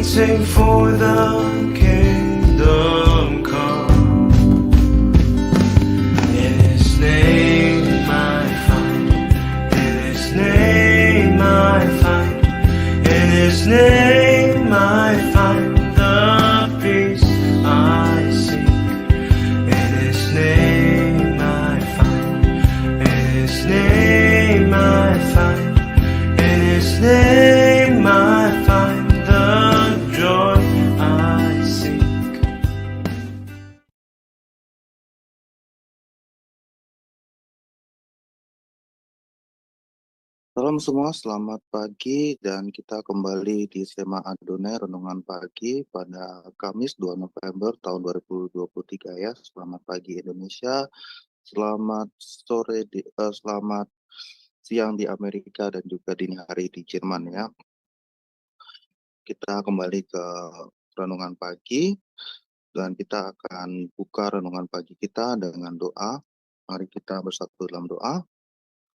waiting for the kingdom come. In His name I find, in His name I find, in His name I find the peace I seek. In His name I find, in His name I find, in His name I find the joy I seek. Salam semua, selamat pagi dan kita kembali di Sema Adonai Renungan Pagi pada Kamis 2 November tahun 2023 ya. Selamat pagi Indonesia, selamat selamat siang di Amerika dan juga dini hari di Jerman ya. Kita kembali ke renungan pagi dan kita akan buka renungan pagi kita dengan doa. Mari kita bersatu dalam doa.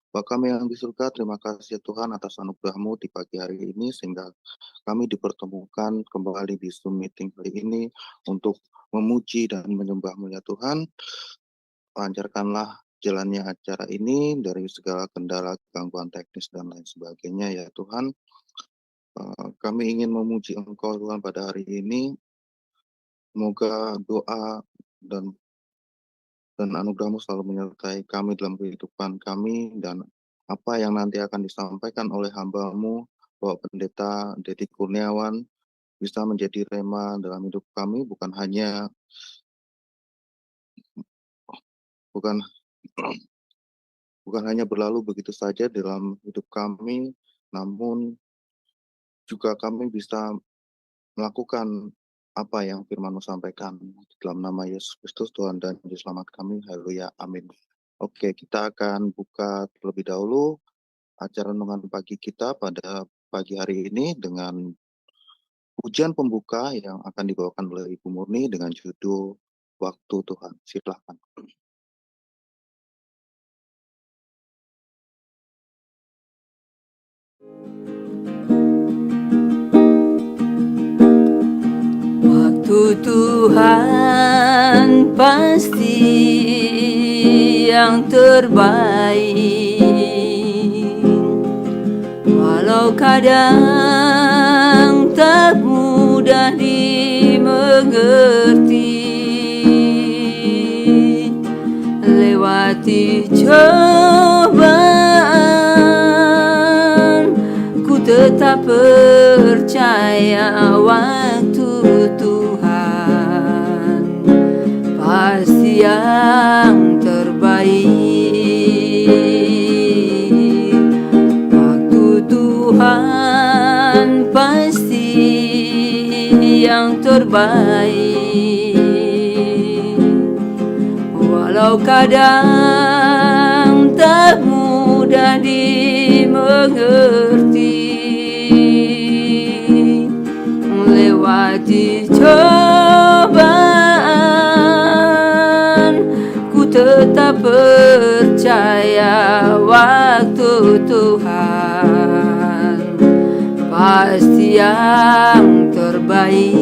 Bapa kami yang di surga, terima kasih ya Tuhan atas anugerah-Mu di pagi hari ini sehingga kami dipertemukan kembali di Zoom meeting kali ini untuk memuji dan menyembah-Mu ya Tuhan. Lancarkanlah jalannya acara ini dari segala kendala, gangguan teknis dan lain sebagainya ya Tuhan. Kami ingin memuji Engkau Tuhan pada hari ini. Semoga doa dan anugerah-Mu selalu menyertai kami dalam kehidupan kami dan apa yang nanti akan disampaikan oleh hamba-Mu, Bapak Pendeta Dedi Kurniawan, bisa menjadi rema dalam hidup kami, bukan hanya berlalu begitu saja dalam hidup kami, namun juga kami bisa melakukan apa yang firman-Mu sampaikan. Dalam nama Yesus Kristus, Tuhan dan Juru Selamat kami, haleluya, amin. Oke, kita akan buka terlebih dahulu acara renungan pagi kita pada pagi hari ini dengan pujian pembuka yang akan dibawakan oleh Ibu Murni dengan judul Waktu Tuhan. Silakan. Waktu Tuhan pasti yang terbaik, walau kadang tak mudah dimengerti. Lewati cobaan, ku tetap percaya waktu Tuhan pasti yang terbaik. Waktu Tuhan pasti yang terbaik, walau kadang tak mudah dimengerti. Lewati cobaan, ku tetap percaya waktu Tuhan pasti yang terbaik.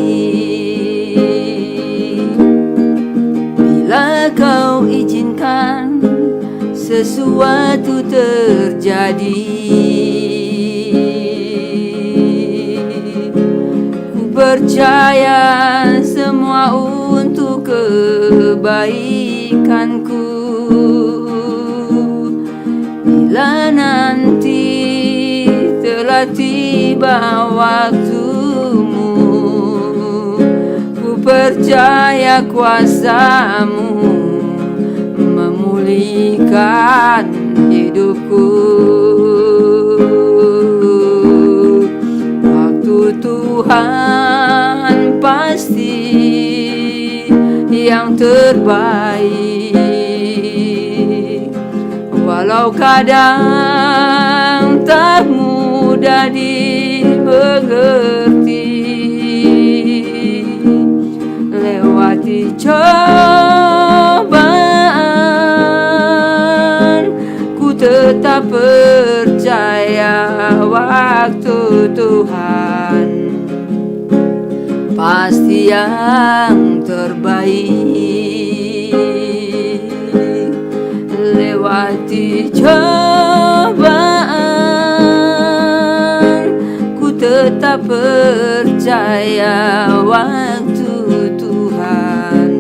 Bila Kau izinkan sesuatu terjadi, percaya semua untuk kebaikanku. Bila nanti telah tiba waktumu, ku percaya kuasa-Mu memulihkan hidupku. Waktu Tuhan pasti yang terbaik, walau kadang tak mudah dimengerti. Lewati cobaan, ku tetap percaya waktu Tuhan pasti yang terbaik. Lewati cobaan, ku tetap percaya waktu Tuhan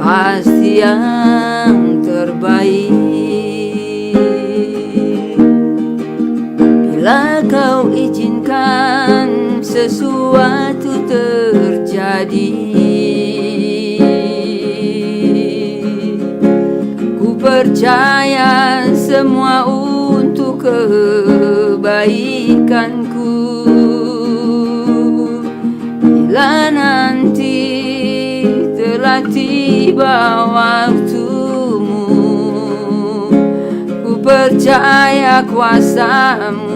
pasti yang terbaik. Bila kau izinkan sesuatu terjadi, ku percaya semua untuk kebaikanku. Bila nanti telah tiba waktumu, ku percaya kuasa-Mu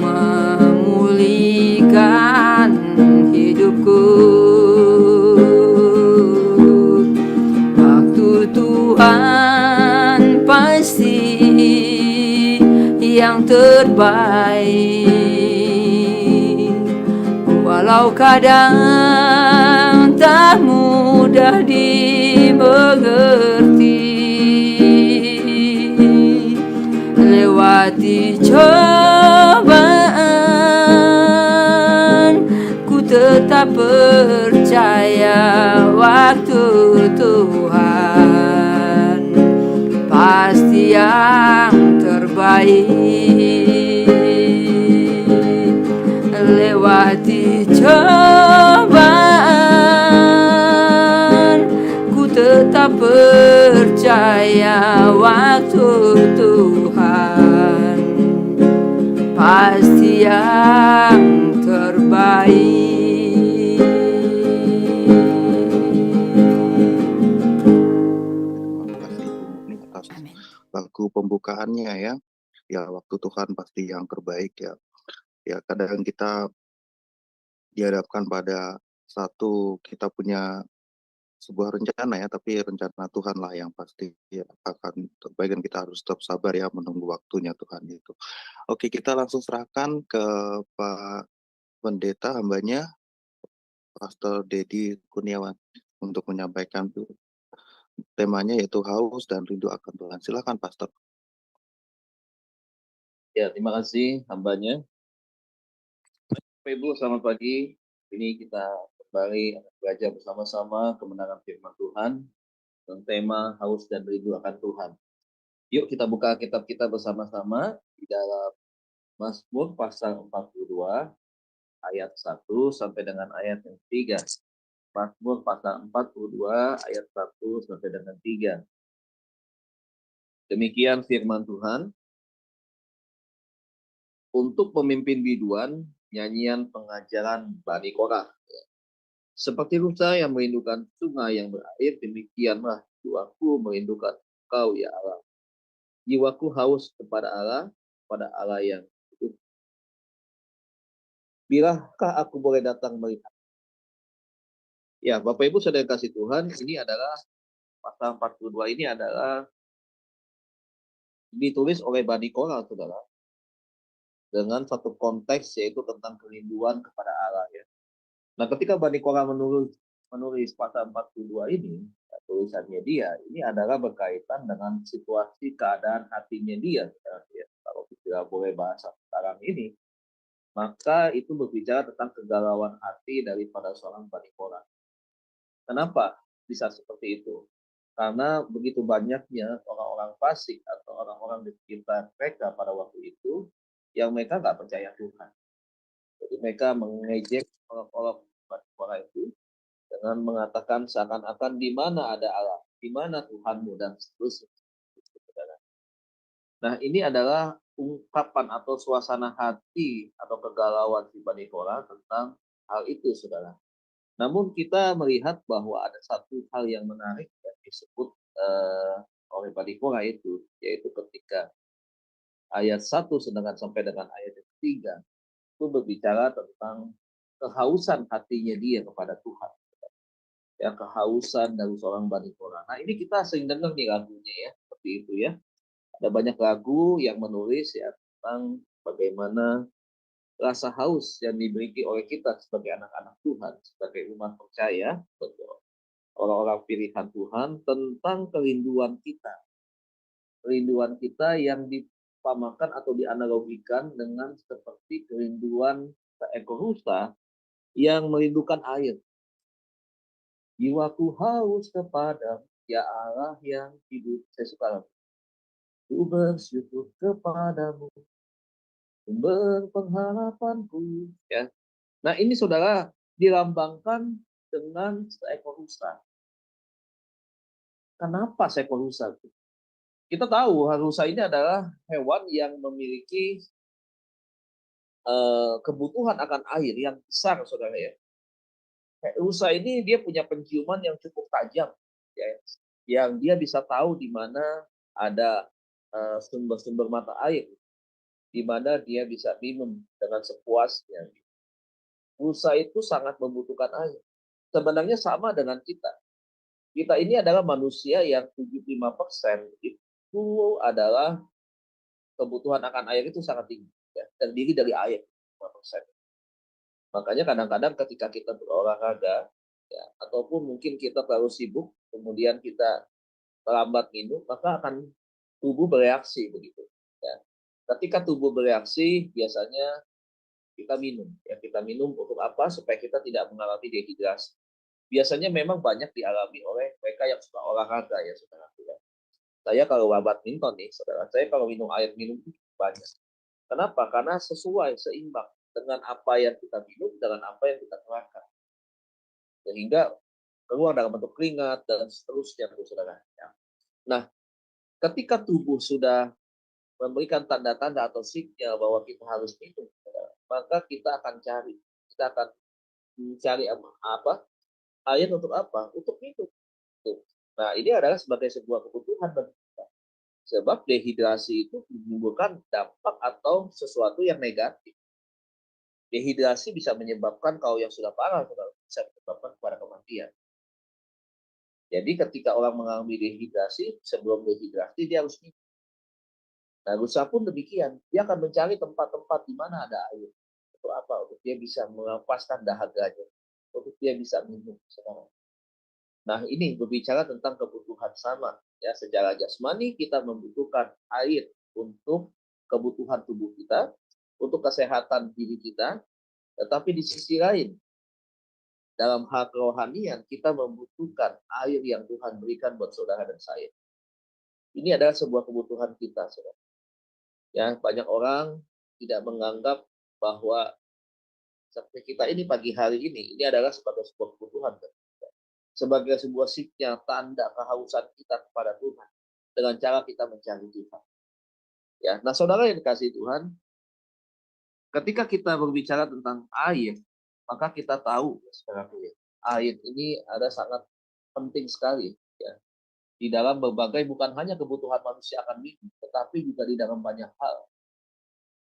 memulihkan hidupku. Waktu Tuhan pasti yang terbaik, walau kadang tak mudah dimengerti. Lewati cobaan, ku tetap percaya waktu Tuhan pasti yang terbaik. Lewati cobaan, ku tetap percaya waktu Tuhan pasti yang terbaik. Terima kasih Bu Murni atas lagu pembukaannya ya. Ya, waktu Tuhan pasti yang terbaik ya. Ya, kadang kita dihadapkan pada satu kita punya sebuah rencana ya, tapi rencana Tuhan lah yang pasti ya, akan terbaik dan kita harus tetap sabar ya menunggu waktunya Tuhan itu. Oke, kita langsung serahkan ke Pak Pendeta hambanya Pastor Dedi Kurniawan untuk menyampaikan temanya yaitu haus dan rindu akan Tuhan. Silakan Pastor. Ya, terima kasih hambanya. Bapak Ibu, selamat pagi. Ini kita kembali belajar bersama-sama kebenaran firman Tuhan dengan tema haus dan rindu akan Tuhan. Yuk kita buka kitab kita bersama-sama di dalam Mazmur pasal 42 ayat 1 sampai dengan ayat yang 3. Mazmur pasal 42 ayat 1 sampai dengan 3. Demikian firman Tuhan. Untuk pemimpin biduan, nyanyian pengajaran Bani Korah. Seperti rusa yang merindukan sungai yang berair, demikianlah jiwaku merindukan Engkau ya Allah. Jiwaku haus kepada Allah yang hidup. Bilakah aku boleh datang melihat? Ya, Bapak Ibu Saudara kasih Tuhan, ini adalah pasal 42 ini adalah ditulis oleh Bani Korah, Saudara, dengan satu konteks yaitu tentang kerinduan kepada Allah ya. Nah, ketika Bani Korah menulis pasal 42 ini, ya, tulisannya dia, ini adalah berkaitan dengan situasi keadaan hatinya dia. Ya. Kalau kita boleh bahasa sekarang ini, maka itu berbicara tentang kegalauan hati daripada seorang Bani Korah. Kenapa bisa seperti itu? Karena begitu banyaknya orang-orang fasik atau orang-orang di sekitar mereka pada waktu itu yang mereka nggak percaya Tuhan. Jadi mereka mengejek olok-olok Bani Korah itu dengan mengatakan seakan-akan di mana ada Allah, di mana Tuhanmu dan seterusnya. Nah, ini adalah ungkapan atau suasana hati atau kegalauan si Bani Korah tentang hal itu, Saudara. Namun kita melihat bahwa ada satu hal yang menarik yang disebut oleh Bani Korah itu, yaitu ketika ayat 1 sedangkan sampai dengan ayat 3 itu berbicara tentang kehausan hatinya dia kepada Tuhan. Ya, kehausan dari seorang Bani Korah. Nah, ini kita sering dengar nih lagunya ya, seperti itu ya. Ada banyak lagu yang menulis ya tentang bagaimana rasa haus yang dimiliki oleh kita sebagai anak-anak Tuhan, sebagai umat percaya, betul, orang-orang pilihan Tuhan, tentang kerinduan kita yang dipamakan atau dianalogikan dengan seperti kerinduan seekor rusa yang merindukan air. Jiwaku haus kepadamu, ya Allah yang hidup. Saya suka lagu. Ku bersyukur kepadamu, sumber pengharapanku. Ya. Nah ini saudara dilambangkan dengan seekor rusa. Kenapa seekor rusa? Kita tahu rusa ini adalah hewan yang memiliki kebutuhan akan air yang besar, saudara ya. Rusa ini dia punya penciuman yang cukup tajam, ya, yang dia bisa tahu di mana ada sumber-sumber mata air, di mana dia bisa minum dengan sepuasnya. Rusa itu sangat membutuhkan air. Sebenarnya sama dengan kita. Kita ini adalah manusia yang 75% itu adalah kebutuhan akan air itu sangat tinggi, ya, terdiri dari air 5%. Makanya kadang-kadang ketika kita berolahraga, ya, ataupun mungkin kita terlalu sibuk, kemudian kita terlambat minum, maka akan tubuh bereaksi begitu. Ya. Ketika tubuh bereaksi, biasanya kita minum. Ya, kita minum untuk apa? Supaya kita tidak mengalami dehidrasi. Biasanya memang banyak dialami oleh mereka yang suka olahraga, ya saudara. Saya kalau badminton nih, saudara, saya kalau minum air minum banyak. Kenapa? Karena sesuai, seimbang dengan apa yang kita minum, dengan apa yang kita keluarkan. Sehingga keluar dalam bentuk keringat dan seterusnya, saudara. Nah, ketika tubuh sudah memberikan tanda-tanda atau sinyal bahwa kita harus minum, maka kita akan mencari apa? Air untuk apa? Untuk minum. Nah, ini adalah sebagai sebuah kebutuhan bagi kita. Sebab dehidrasi itu menimbulkan dampak atau sesuatu yang negatif. Dehidrasi bisa menyebabkan kalau yang sudah parah, bisa menyebabkan kepada kematian. Jadi ketika orang mengalami dehidrasi, sebelum dehidrasi dia harus minum. Nah, rusa pun demikian. Dia akan mencari tempat-tempat di mana ada air. Untuk apa? Untuk dia bisa melepaskan dahaganya. Untuk dia bisa minum. Nah, ini berbicara tentang kebutuhan sama. Ya, secara jasmani kita membutuhkan air untuk kebutuhan tubuh kita, untuk kesehatan diri kita, tetapi di sisi lain, dalam hal kerohanian, kita membutuhkan air yang Tuhan berikan buat saudara dan saya. Ini adalah sebuah kebutuhan kita, saudara. Ya, banyak orang tidak menganggap bahwa seperti kita ini pagi hari ini adalah sebagai sebuah kebutuhan. Sebagai sebuah sinyal tanda kehausan kita kepada Tuhan dengan cara kita mencari Tuhan. Ya, nah saudara yang dikasihi Tuhan, ketika kita berbicara tentang air, maka kita tahu, saudara, air ini ada sangat penting sekali, ya, di dalam berbagai, bukan hanya kebutuhan manusia akan minum, tetapi juga di dalam banyak hal.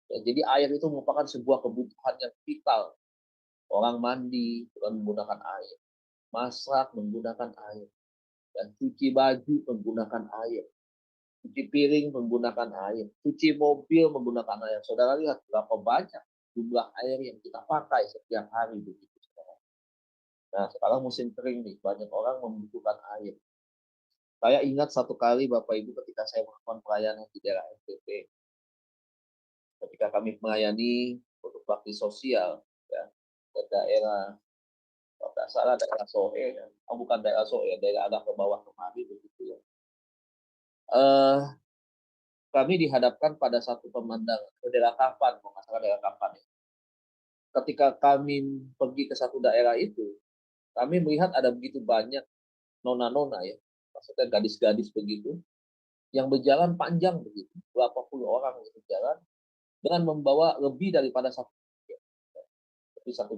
Ya, jadi air itu merupakan sebuah kebutuhan yang vital. Orang mandi dengan menggunakan air, masak menggunakan air, dan cuci baju menggunakan air, cuci piring menggunakan air, cuci mobil menggunakan air. Saudara lihat berapa banyak jumlah air yang kita pakai setiap hari begitu. Nah, sekarang musim kering nih, banyak orang membutuhkan air. Saya ingat satu kali Bapak Ibu ketika saya melakukan pelayanan di daerah NTT, ketika kami melayani untuk bakti sosial, ya, ke daerah, kalau tidak salah daerah Soe, ya. Bukan daerah Soe, daerah agak ke bawah kemari begitu ya. Kami dihadapkan pada satu pemandangan, daerah Kapan, kalau nggak salah daerah Kapan ya. Ketika kami pergi ke satu daerah itu, kami melihat ada begitu banyak nona-nona ya, maksudnya gadis-gadis begitu, yang berjalan panjang begitu, berapa puluh orang yang berjalan, dengan membawa lebih daripada satu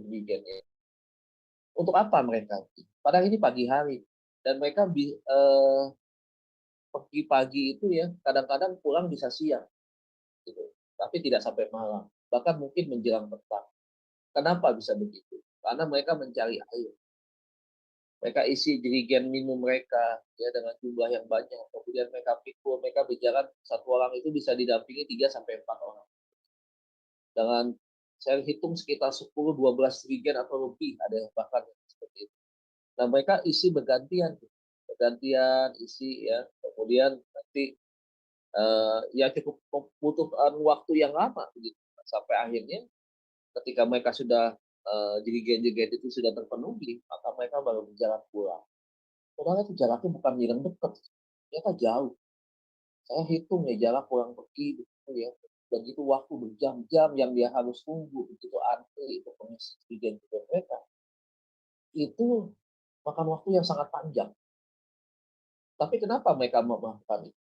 jerigen ya. Untuk apa mereka? Padahal ini pagi hari, dan mereka pergi pagi itu ya, kadang-kadang pulang bisa siang, gitu. Tapi tidak sampai malam, bahkan mungkin menjelang petang. Kenapa bisa begitu? Karena mereka mencari air. Mereka isi jerigen minum mereka ya dengan jumlah yang banyak. Kemudian mereka pikul, mereka berjalan, satu orang itu bisa didampingi 3 sampai 4 orang. Dengan Saya hitung sekitar 10-12 trigen atau lebih, ada yang bahkan seperti itu. Nah, mereka isi bergantian isi ya. Kemudian nanti ya cukup membutuhkan waktu yang lama begitu. Sampai akhirnya ketika mereka sudah jerigen-jerigen itu sudah terpenuhi, maka mereka baru berjalan pulang. Padahal itu jaraknya bukan yang dekat, ternyata jauh. Saya hitung ya jarak pulang pergi gitu ya. Begitu waktu berjam-jam yang dia harus tunggu begitu antri itu pengisi jerigen mereka. Itu makan waktu yang sangat panjang. Tapi kenapa mereka melakukan itu?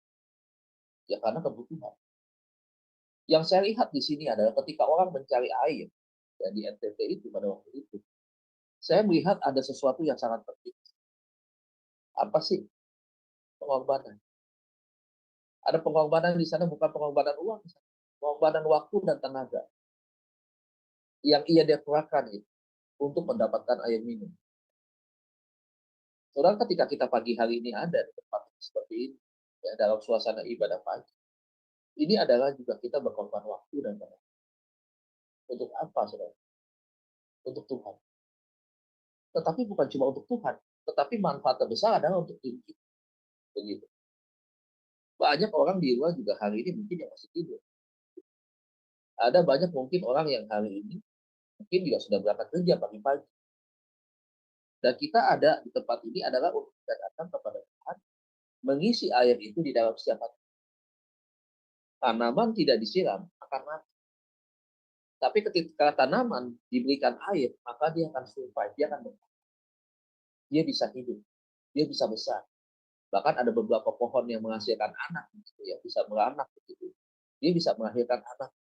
Ya karena kebutuhan. Yang saya lihat di sini adalah ketika orang mencari air ya, di NTT itu pada waktu itu, saya melihat ada sesuatu yang sangat penting. Apa sih? Pengorbanan. Ada pengorbanan di sana, bukan pengorbanan uang, pengorbanan waktu dan tenaga yang ia keluarkan itu untuk mendapatkan air minum. Saudara, ketika kita pagi hari ini ada di tempat seperti ini, ya, dalam suasana ibadah pagi, ini adalah juga kita berkorban waktu dan tenaga. Untuk apa, saudara? Untuk Tuhan. Tetapi bukan cuma untuk Tuhan, tetapi manfaat terbesar adalah untuk diri kita. Begitu. Banyak orang di luar juga hari ini mungkin yang masih tidur. Ada banyak mungkin orang yang hari ini mungkin juga sudah berangkat kerja pagi-pagi. Dan kita ada di tempat ini adalah untuk kita datang kepada Tuhan, mengisi air itu di dalam setiap hati. Tanaman tidak disiram akan mati. Tapi ketika tanaman diberikan air, maka dia akan survive, dia akan bertahan. Dia bisa hidup, dia bisa besar. Bahkan ada beberapa pohon yang menghasilkan anak, gitu ya, bisa beranak begitu. Dia bisa melahirkan anak.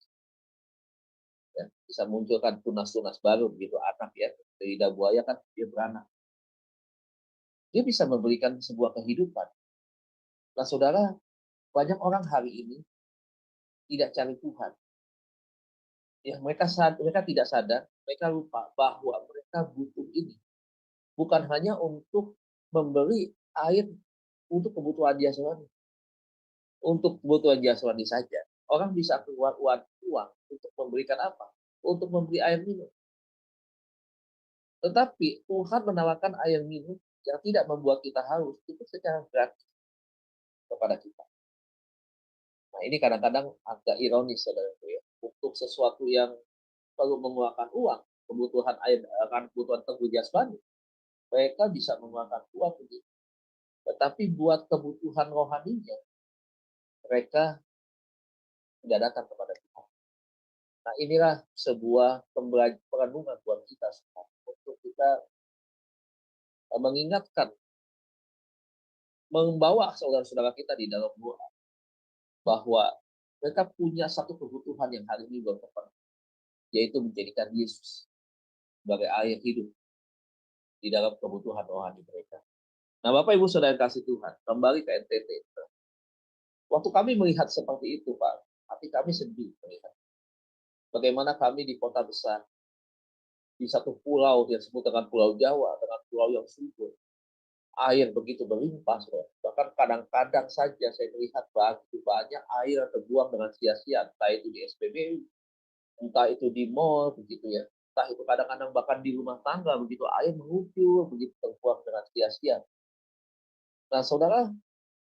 Ya, bisa munculkan tunas-tunas baru begitu anak ya. Dari lidah buaya kan dia beranak. Dia bisa memberikan sebuah kehidupan. Nah, saudara, banyak orang hari ini tidak cari Tuhan. Ya, mereka tidak sadar, mereka lupa bahwa mereka butuh ini. Bukan hanya untuk memberi air untuk kebutuhan jasmani. Untuk kebutuhan jasmani saja. Orang bisa keluar uang untuk memberikan apa? Untuk memberi air minum. Tetapi Tuhan menawarkan air minum yang tidak membuat kita haus itu secara gratis kepada kita. Nah, ini kadang-kadang agak ironis, saudara ya. Untuk sesuatu yang perlu mengeluarkan uang, kebutuhan air, akan kebutuhan teguh jasmani, mereka bisa mengeluarkan uang begitu. Tetapi buat kebutuhan rohaninya, mereka tidak datang kepada Tuhan. Nah, inilah sebuah perenungan buat kita semua. Untuk kita mengingatkan, membawa saudara-saudara kita di dalam doa, bahwa mereka punya satu kebutuhan yang hari ini belum terpenuhi, yaitu menjadikan Yesus sebagai air hidup di dalam kebutuhan rohani mereka. Nah, Bapak Ibu Saudara kasih Tuhan, kembali ke NTT. Waktu kami melihat seperti itu, Pak, hati kami sedih melihat bagaimana kami di kota besar, di satu pulau yang disebut dengan Pulau Jawa, dengan pulau yang subur, air begitu berlimpah, saudara. Bahkan kadang-kadang saja saya melihat begitu banyak air terbuang dengan sia-sia, entah itu di SPBU, entah itu di mall, begitu ya. Entah itu kadang-kadang bahkan di rumah tangga, begitu air mengucur, begitu terbuang dengan sia-sia. Nah, saudara,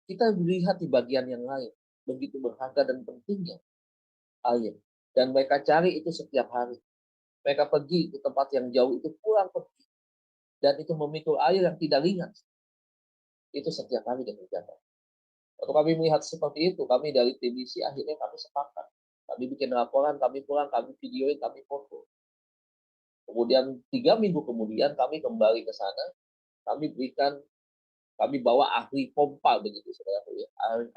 kita melihat di bagian yang lain, begitu berharga dan pentingnya air. Dan mereka cari itu setiap hari. Mereka pergi ke tempat yang jauh itu, pulang pergi. Dan itu memikul air yang tidak ringan. Itu setiap kami dikerjakan. Waktu kami melihat seperti itu, kami dari tim misi akhirnya kami sepakat. Kami bikin laporan, kami pulang, kami videoin, kami foto. Kemudian 3 minggu kemudian kami kembali ke sana, kami bawa ahli pompa begitu, saudara,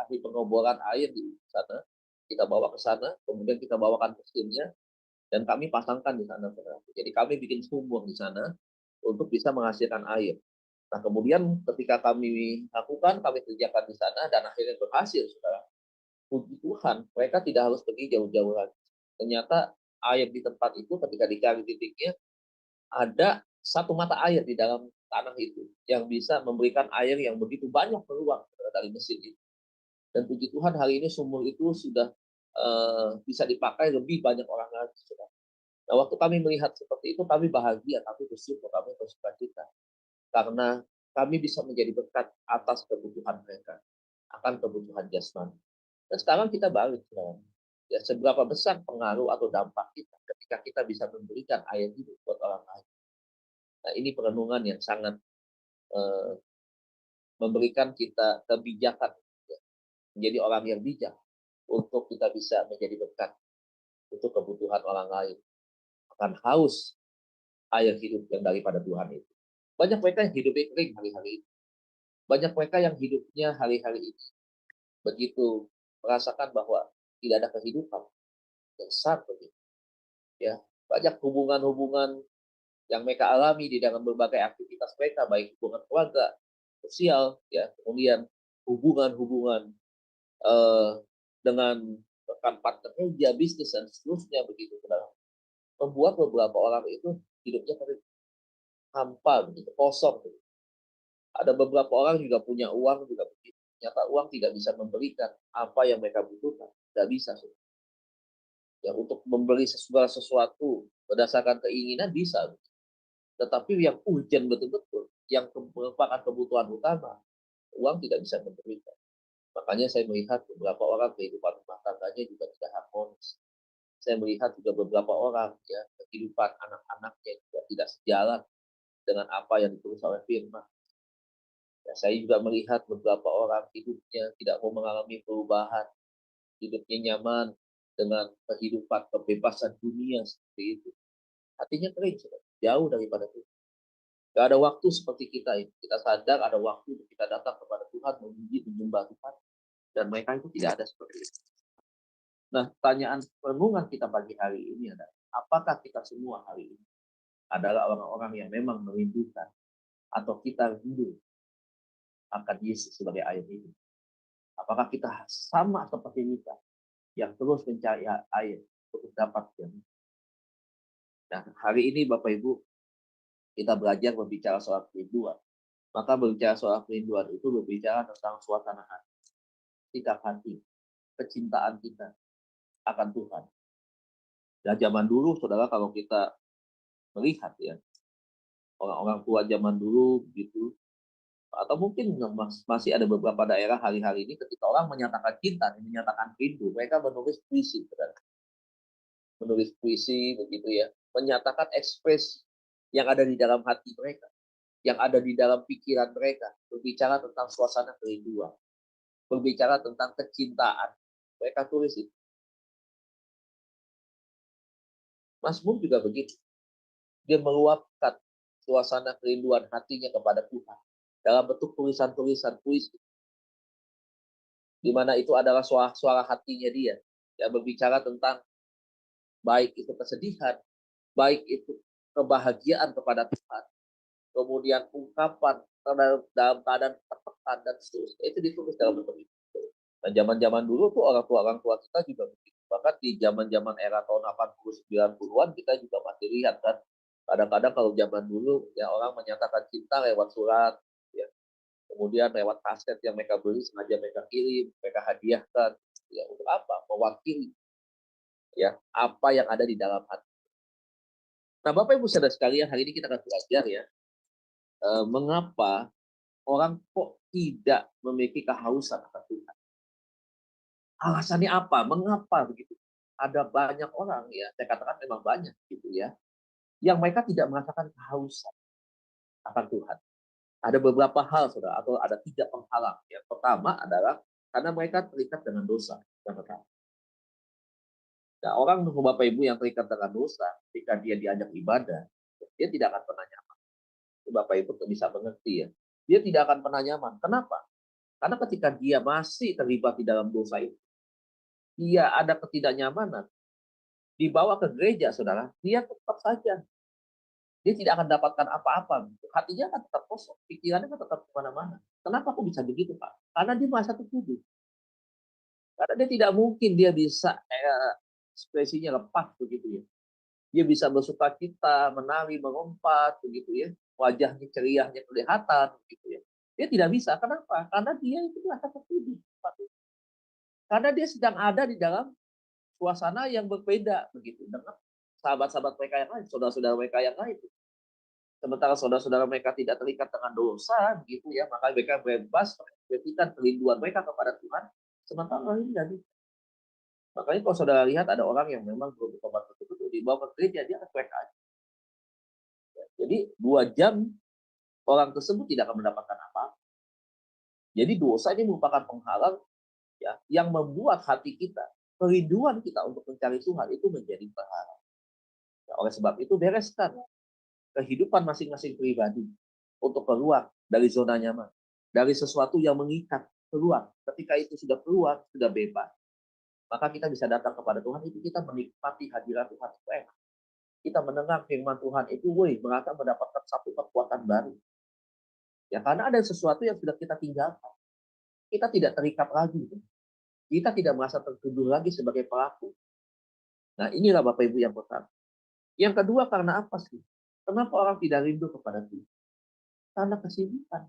ahli pengeboran air di sana. Kita bawa ke sana, kemudian kita bawakan mesinnya, dan kami pasangkan di sana, saudara. Jadi kami bikin sumur di sana untuk bisa menghasilkan air. Nah, kemudian ketika kami lakukan, kami kerjakan di sana, dan akhirnya berhasil, saudara. Puji Tuhan, mereka tidak harus pergi jauh-jauh lagi. Ternyata air di tempat itu ketika dicari titiknya, ada satu mata air di dalam tanah itu yang bisa memberikan air yang begitu banyak peluang dari mesin itu. Dan puji Tuhan hari ini sumur itu sudah bisa dipakai lebih banyak orang lagi, saudara. Nah, waktu kami melihat seperti itu, kami bahagia, kami bersyukur, kami bersukacita. Karena kami bisa menjadi berkat atas kebutuhan mereka, akan kebutuhan jasmani. Dan sekarang kita balik, saudara. Ya, seberapa besar pengaruh atau dampak kita ketika kita bisa memberikan air hidup buat orang lain. Nah, ini perenungan yang sangat eh, memberikan kita kebijakan, ya, menjadi orang yang bijak untuk kita bisa menjadi berkat untuk kebutuhan orang lain. Akan haus air hidup yang daripada Tuhan itu. Banyak mereka yang hidupnya kering hari-hari ini. Banyak mereka yang hidupnya hari-hari ini begitu merasakan bahwa tidak ada kehidupan yang besar begitu. Ya, banyak hubungan-hubungan yang mereka alami di dalam berbagai aktivitas mereka, baik hubungan keluarga, sosial, ya, kemudian hubungan-hubungan eh, dengan rekan partner kerja, bisnis dan seterusnya begitu. Membuat beberapa orang itu hidupnya hampa begitu, kosong. Begitu. Ada beberapa orang juga punya uang juga begitu. Ternyata uang tidak bisa memberikan apa yang mereka butuhkan, tidak bisa. Ya, untuk membeli segala sesuatu berdasarkan keinginan bisa, tetapi yang urgent betul-betul, yang merupakan kebutuhan utama, uang tidak bisa memberikan. Makanya saya melihat beberapa orang kehidupan rumah tangganya juga tidak harmonis. Saya melihat juga beberapa orang, ya, kehidupan anak-anaknya juga tidak sejalan dengan apa yang ditulis oleh firman. Ya, saya juga melihat beberapa orang hidupnya tidak mau mengalami perubahan, hidupnya nyaman dengan kehidupan kebebasan dunia seperti itu. Hatinya kering, jauh daripada Tuhan. Gak ada waktu seperti kita ini. Kita sadar ada waktu untuk kita datang kepada Tuhan, memuji, menyembah Tuhan. Dan mereka itu tidak ada seperti itu. Nah, pertanyaan renungan kita pagi hari ini adalah, apakah kita semua hari ini adalah orang-orang yang memang merindukan atau kita rindu akan Yesus sebagai air hidup? Apakah kita sama seperti kita yang terus mencari air untuk dapat yang? Nah, hari ini Bapak Ibu, kita belajar berbicara soal kerinduan. Maka berbicara soal kerinduan itu berbicara tentang suasana hati, sikap hati, kecintaan kita akan Tuhan. Dan zaman dulu, saudara, kalau kita melihat ya, orang-orang tua zaman dulu gitu, atau mungkin masih ada beberapa daerah hari-hari ini ketika orang menyatakan cinta, menyatakan rindu, mereka menulis puisi, saudara. Menulis puisi begitu ya, menyatakan ekspres yang ada di dalam hati mereka, yang ada di dalam pikiran mereka, berbicara tentang suasana kerinduan, berbicara tentang kecintaan. Mereka tulis itu. Mazmur juga begitu. Dia meluapkan suasana kerinduan hatinya kepada Tuhan dalam bentuk tulisan-tulisan puisi. Di mana itu adalah suara hatinya dia. Yang berbicara tentang baik itu kesedihan, baik itu kebahagiaan kepada Tuhan, kemudian ungkapan dalam keadaan tertekan dan seterusnya, itu ditulis dalam bentuk itu. Nah, zaman-zaman dulu tuh orang tua kita juga begitu. Bahkan di zaman-zaman era tahun 80 90-an kita juga masih lihat kan. Kadang-kadang kalau zaman dulu ya orang menyatakan cinta lewat surat, ya. Kemudian lewat kaset yang mereka beli sengaja mereka kirim, mereka hadiahkan, ya untuk apa? Mewakili ya apa yang ada di dalam hati. Nah, Bapak Ibu Saudara sekalian, hari ini kita akan belajar ya mengapa orang kok tidak memiliki kehausan akan Tuhan. Alasannya apa? Mengapa begitu? Ada banyak orang ya, saya katakan memang banyak gitu ya, yang mereka tidak merasakan kehausan akan Tuhan. Ada beberapa hal, saudara, atau ada 3 penghalang. Ya. Pertama adalah karena mereka terikat dengan dosa. Yang pertama. Nah, orang Bapak Ibu yang terikat dengan dosa, ketika dia diajak ibadah, dia tidak akan pernah nyaman. Bapak Ibu bisa mengerti ya. Dia tidak akan pernah nyaman. Kenapa? Karena ketika dia masih terlibat di dalam dosa itu, dia ada ketidaknyamanan, dibawa ke gereja, saudara, dia tetap saja. Dia tidak akan dapatkan apa-apa. Hatinya akan tetap kosong. Pikirannya akan tetap kemana-mana. Kenapa kok bisa begitu, Pak? Karena dia merasa tertuduh. Karena dia tidak mungkin dia bisa ekspresinya lepas begitu ya. Dia bisa bersuka cita, menari, melompat begitu ya. Wajahnya ceriahnya kelihatan begitu ya. Dia tidak bisa. Kenapa? Karena dia itu merasa tertuduh. Karena dia sedang ada di dalam suasana yang berbeda begitu dengan sahabat-sahabat mereka yang lain, saudara-saudara mereka yang lain. Sementara saudara-saudara mereka tidak terikat dengan dosa, gitu ya, maka mereka bebas memberikan kerinduan mereka kepada Tuhan. Sementara ini jadi. Makanya kalau saudara lihat ada orang yang memang belum bertobat betul-betul dibawa ke gereja, dia akan cuek aja. Jadi 2 jam orang tersebut tidak akan mendapatkan apa. Jadi dosa ini merupakan penghalang ya yang membuat hati kita, kerinduan kita untuk mencari Tuhan itu menjadi penghalang. Ya, oleh sebab itu bereskan kehidupan masing-masing pribadi untuk keluar dari zona nyaman, dari sesuatu yang mengikat, keluar. Ketika itu sudah keluar, sudah bebas, maka kita bisa datang kepada Tuhan, itu kita menikmati hadirat Tuhan. Kita mendengar firman Tuhan itu, merasa mendapatkan satu kekuatan baru. Ya, karena ada sesuatu yang sudah kita tinggalkan. Kita tidak terikat lagi. Kita tidak merasa tertuduh lagi sebagai pelaku. Nah, inilah Bapak Ibu yang pertama. Yang kedua, karena apa sih? Kenapa orang tidak rindu kepada Tuhan? Karena kesibukan.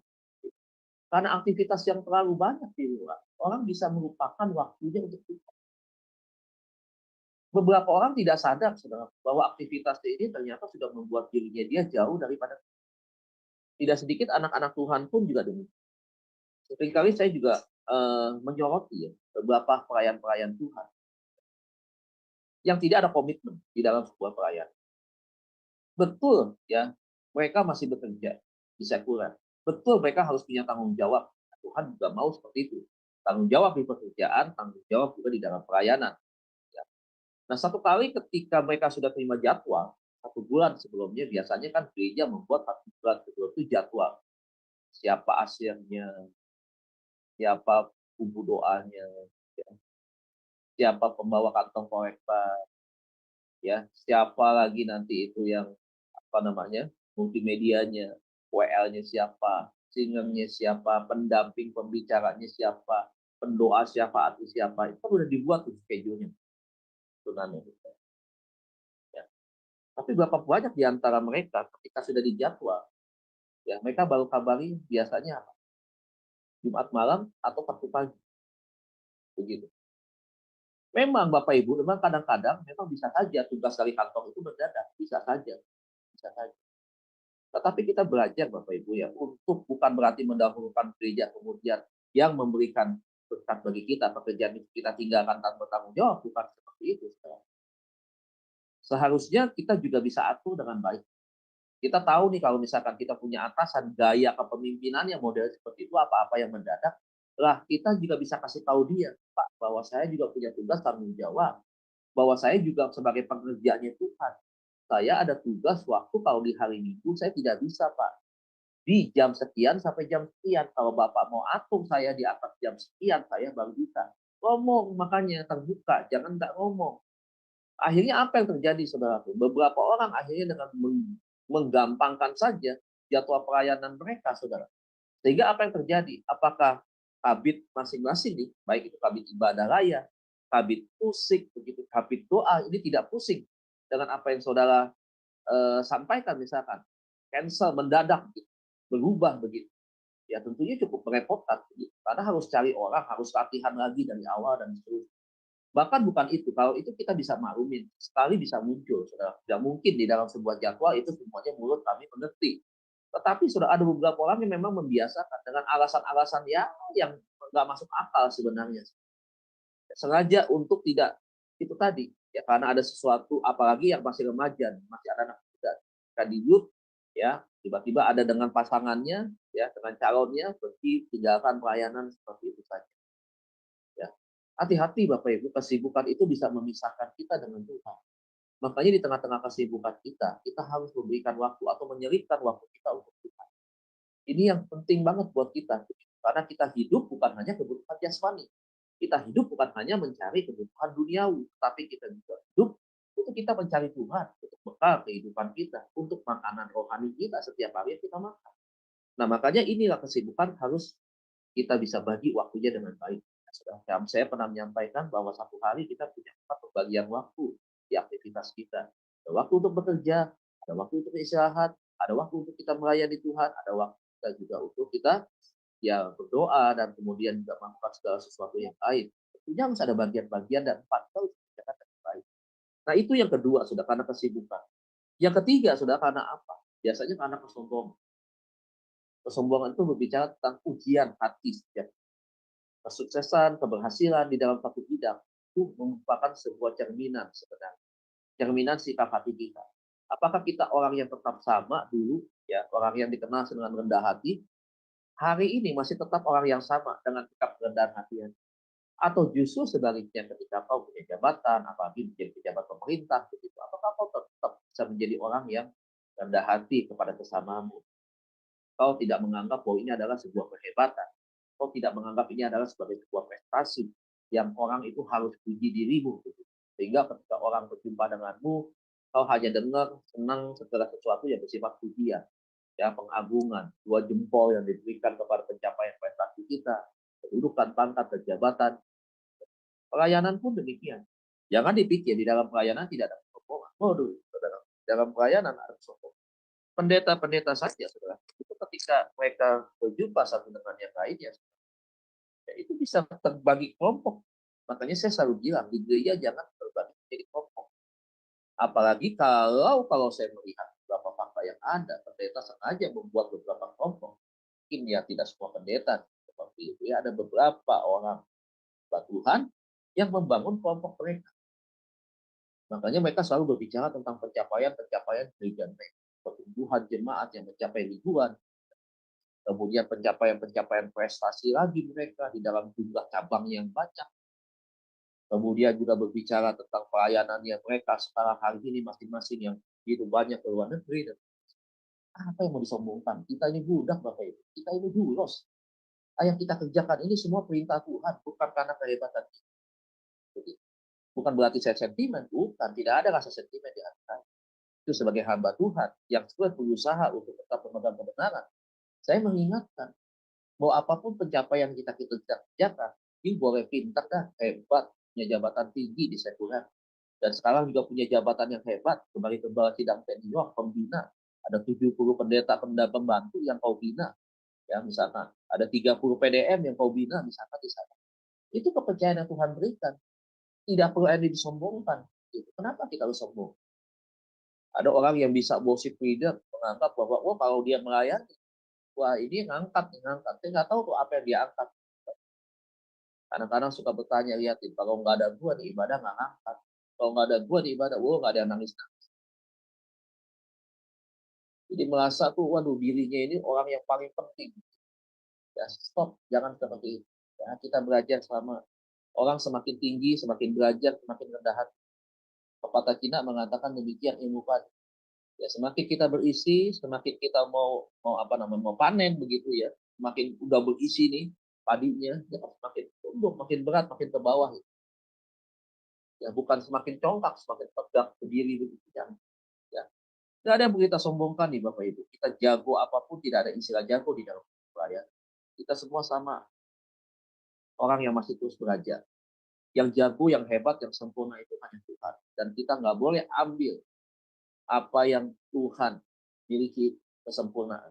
Karena aktivitas yang terlalu banyak di luar. Orang bisa melupakan waktunya untuk Tuhan. Beberapa orang tidak sadar, saudara, bahwa aktivitas ini ternyata sudah membuat dirinya dia jauh daripada Tuhan. Tidak sedikit anak-anak Tuhan pun juga demikian. Seringkali saya juga menyoroti ya, beberapa pelayan-pelayan Tuhan yang tidak ada komitmen di dalam sebuah pelayanan. Betul ya, mereka masih bekerja di sekuler. Betul mereka harus punya tanggung jawab. Tuhan juga mau seperti itu. Tanggung jawab di pekerjaan, tanggung jawab juga di dalam pelayanan. Ya. Nah, satu kali ketika mereka sudah terima jadwal, 1 bulan sebelumnya biasanya kan gereja membuat 1 bulan sebelum itu jadwal. Siapa asirnya, siapa kubu doanya, ya. Siapa pembawa kantong kolekta, ya, siapa lagi nanti itu yang multimedianya, WL-nya siapa, singernya siapa, pendamping pembicaranya siapa, pendoa siapa, artis siapa, itu udah dibuat tuh schedule-nya. Ya. Tapi berapa banyak di antara mereka ketika sudah dijadwal, ya mereka baru kabari biasanya Jumat malam atau Sabtu pagi. Begitu. Memang Bapak Ibu, memang kadang-kadang memang bisa saja tugas dari kantor itu mendadak, bisa saja. Tetapi kita belajar Bapak Ibu ya, untuk bukan berarti mendahulukan gereja kemudian yang memberikan berkat bagi kita, pekerjaan itu kita tinggalkan tanpa tanggung jawab, bukan seperti itu. Seharusnya kita juga bisa atur dengan baik. Kita tahu nih kalau misalkan kita punya atasan gaya kepemimpinan yang model seperti itu, apa-apa yang mendadak, lah kita juga bisa kasih tahu dia, Pak, bahwa saya juga punya tugas tanggung jawab, bahwa saya juga sebagai pekerjaannya Tuhan. Saya ada tugas waktu kalau di hari Minggu saya tidak bisa, Pak. Di jam sekian sampai jam sekian. Kalau Bapak mau atur saya di atas jam sekian, saya baru bisa. Ngomong makanya terbuka, jangan nggak ngomong. Akhirnya apa yang terjadi, saudara? Beberapa orang akhirnya dengan menggampangkan saja jadwal pelayanan mereka, saudara. Sehingga apa yang terjadi? Apakah kabit masing-masing nih, baik itu kabit ibadah raya, kabit musik, begitu kabit doa, ini tidak pusing dengan apa yang saudara sampaikan, misalkan cancel mendadak, berubah begitu. Ya tentunya cukup merepotkan, begitu. Karena harus cari orang, harus latihan lagi dari awal dan seterusnya. Bahkan bukan itu, kalau itu kita bisa maklumin, sekali bisa muncul, saudara. Tidak mungkin di dalam sebuah jadwal itu semuanya mulut kami mengerti. Tetapi sudah ada beberapa orang yang memang membiasakan dengan alasan-alasan yang nggak masuk akal sebenarnya. Sengaja untuk tidak itu tadi, ya karena ada sesuatu, apalagi yang masih remaja, masih ada anak muda, kan di youth, ya tiba-tiba ada dengan pasangannya, ya dengan calonnya pergi tinggalkan pelayanan seperti itu saja. Ya. Hati-hati Bapak Ibu, kesibukan itu bisa memisahkan kita dengan Tuhan. Makanya di tengah-tengah kesibukan kita harus memberikan waktu atau menyelipkan waktu kita untuk Tuhan. Ini yang penting banget buat kita. Karena kita hidup bukan hanya kebutuhan jasmani. Kita hidup bukan hanya mencari kebutuhan duniawi, tapi kita juga hidup untuk kita mencari Tuhan, untuk bekal kehidupan kita, untuk makanan rohani kita setiap hari kita makan. Nah, makanya inilah kesibukan harus kita bisa bagi waktunya dengan baik. Saya pernah menyampaikan bahwa satu hari kita punya 4 pembagian waktu di aktivitas kita. Ada waktu untuk bekerja, ada waktu untuk istirahat, ada waktu untuk kita melayani Tuhan, ada waktu kita juga untuk kita ya berdoa dan kemudian juga melakukan segala sesuatu yang lain. Tentunya harus ada bagian-bagian dan 4 harus dikerjakan dengan baik. Nah, itu yang kedua, sudah karena kesibukan. Yang ketiga, sudah karena apa? Biasanya karena kesombongan. Kesombongan itu berbicara tentang ujian hati. Ya. Kesuksesan, keberhasilan di dalam satu bidang itu merupakan sebuah cerminan sebenarnya. Cerminan sikap hati kita. Apakah kita orang yang tetap sama dulu, ya, orang yang dikenal dengan rendah hati, hari ini masih tetap orang yang sama dengan sikap rendahan hati? Atau justru sebaliknya, ketika kau punya jabatan, apalagi menjadi pejabat pemerintah, begitu, apakah kau tetap bisa menjadi orang yang rendah hati kepada sesamamu? Kau tidak menganggap bahwa ini adalah sebuah kehebatan. Kau tidak menganggap ini adalah sebagai sebuah prestasi yang orang itu harus puji dirimu. Gitu. Sehingga ketika orang berjumpa denganmu, kau hanya dengar senang segala sesuatu yang bersifat pujian, ya, pengagungan, dua jempol yang diberikan kepada pencapaian prestasi kita, kedudukan, pangkat, dan jabatan. Pelayanan pun demikian. Jangan dipikir di dalam pelayanan tidak ada kesombongan. Waduh, saudara. Dalam pelayanan ada kesombongan. Pendeta-pendeta saja, saudara. Itu ketika mereka berjumpa satu dengan yang lainnya, ya itu bisa terbagi kelompok. Makanya saya selalu bilang, di gereja jangan terbagi menjadi kelompok. Apalagi kalau saya melihat beberapa fakta yang ada, pendeta sengaja membuat beberapa kelompok. Mungkin ya tidak semua pendeta seperti itu ya, ada beberapa orang Tuhan yang membangun kelompok mereka. Makanya mereka selalu berbicara tentang pencapaian-pencapaian gereja mereka. Pertumbuhan jemaat yang mencapai ribuan. Kemudian pencapaian-pencapaian prestasi lagi mereka di dalam jumlah cabang yang banyak. Kemudian juga berbicara tentang pelayanannya mereka sekarang hari ini masing-masing yang begitu banyak ke luar negeri. Apa yang mau disombongkan? Kita ini budak Bapak Ibu. Kita ini dulos. Yang kita kerjakan ini semua perintah Tuhan, bukan karena kehebatan kita. Bukan berarti saya sentimen, bukan. Tidak ada rasa sentimen di antara itu. Sebagai hamba Tuhan yang sudah berusaha untuk tetap memegang kebenaran, saya mengingatkan bahwa apapun pencapaian kita kerjakan, ini boleh pintar dah, hebat, punya jabatan tinggi di sekuler, dan sekarang juga punya jabatan yang hebat sebagai kepala sidang senior, pembina, ada 70 pendeta pembantu yang kau bina, ya misalkan ada 30 PDM yang kau bina misalkan di sana. Itu kepercayaan yang Tuhan berikan. Tidak perlu ada disombongkan. Kenapa kita harus sombong? Ada orang yang bisa worship leader menganggap bahwa wah kalau dia melayani, wah ini ngangkat. Saya nggak tahu tuh apa yang dia angkat. Kadang-kadang suka bertanya, lihatin kalau nggak ada gua di ibadah nggak ngangkat. Kalau nggak ada gua di ibadah, wah nggak ada yang nangis. Jadi merasa tuh, waduh dirinya ini orang yang paling penting. Ya stop, jangan seperti itu. Ya, kita belajar sama orang semakin tinggi, semakin belajar, semakin rendah hati. Pepatah Cina mengatakan demikian ilmu padi. Ya, semakin kita berisi, semakin kita mau panen begitu ya. Semakin udah berisi nih padinya, ya, semakin tumbuh, makin berat, makin ke bawah. Ya, bukan semakin congkak, semakin tegak berdiri begitu ya. Ya. Tidak ada yang kita sombongkan nih Bapak Ibu. Kita jago apapun, tidak ada istilah jago di dalam pelayanan. Kita semua sama. Orang yang masih terus belajar. Yang jago, yang hebat, yang sempurna itu hanya Tuhan. Dan kita nggak boleh ambil apa yang Tuhan miliki kesempurnaan.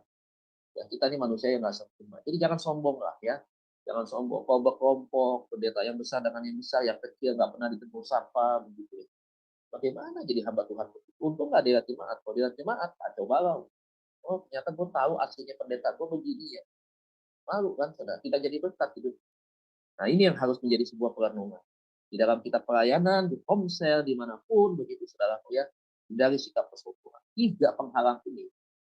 Ya, kita ini manusia yang nggak sempurna. Jadi jangan sombong lah ya. Jangan sombong. Kelompok, pendeta yang besar dengan yang besar, yang kecil nggak pernah ditegur sapa begitu. Bagaimana jadi hamba Tuhan? Untung nggak dia jemaat. Kalau dia jemaat, kacau balau. Oh ternyata gue tahu aslinya pendeta gue begini ya. Malu kan, saudara. Tidak jadi berkat hidup. Nah ini yang harus menjadi sebuah perenungan. Di dalam kita pelayanan, di komsel, dimanapun begitu saudara ya, dari sikap kesombongan. 3 penghalang ini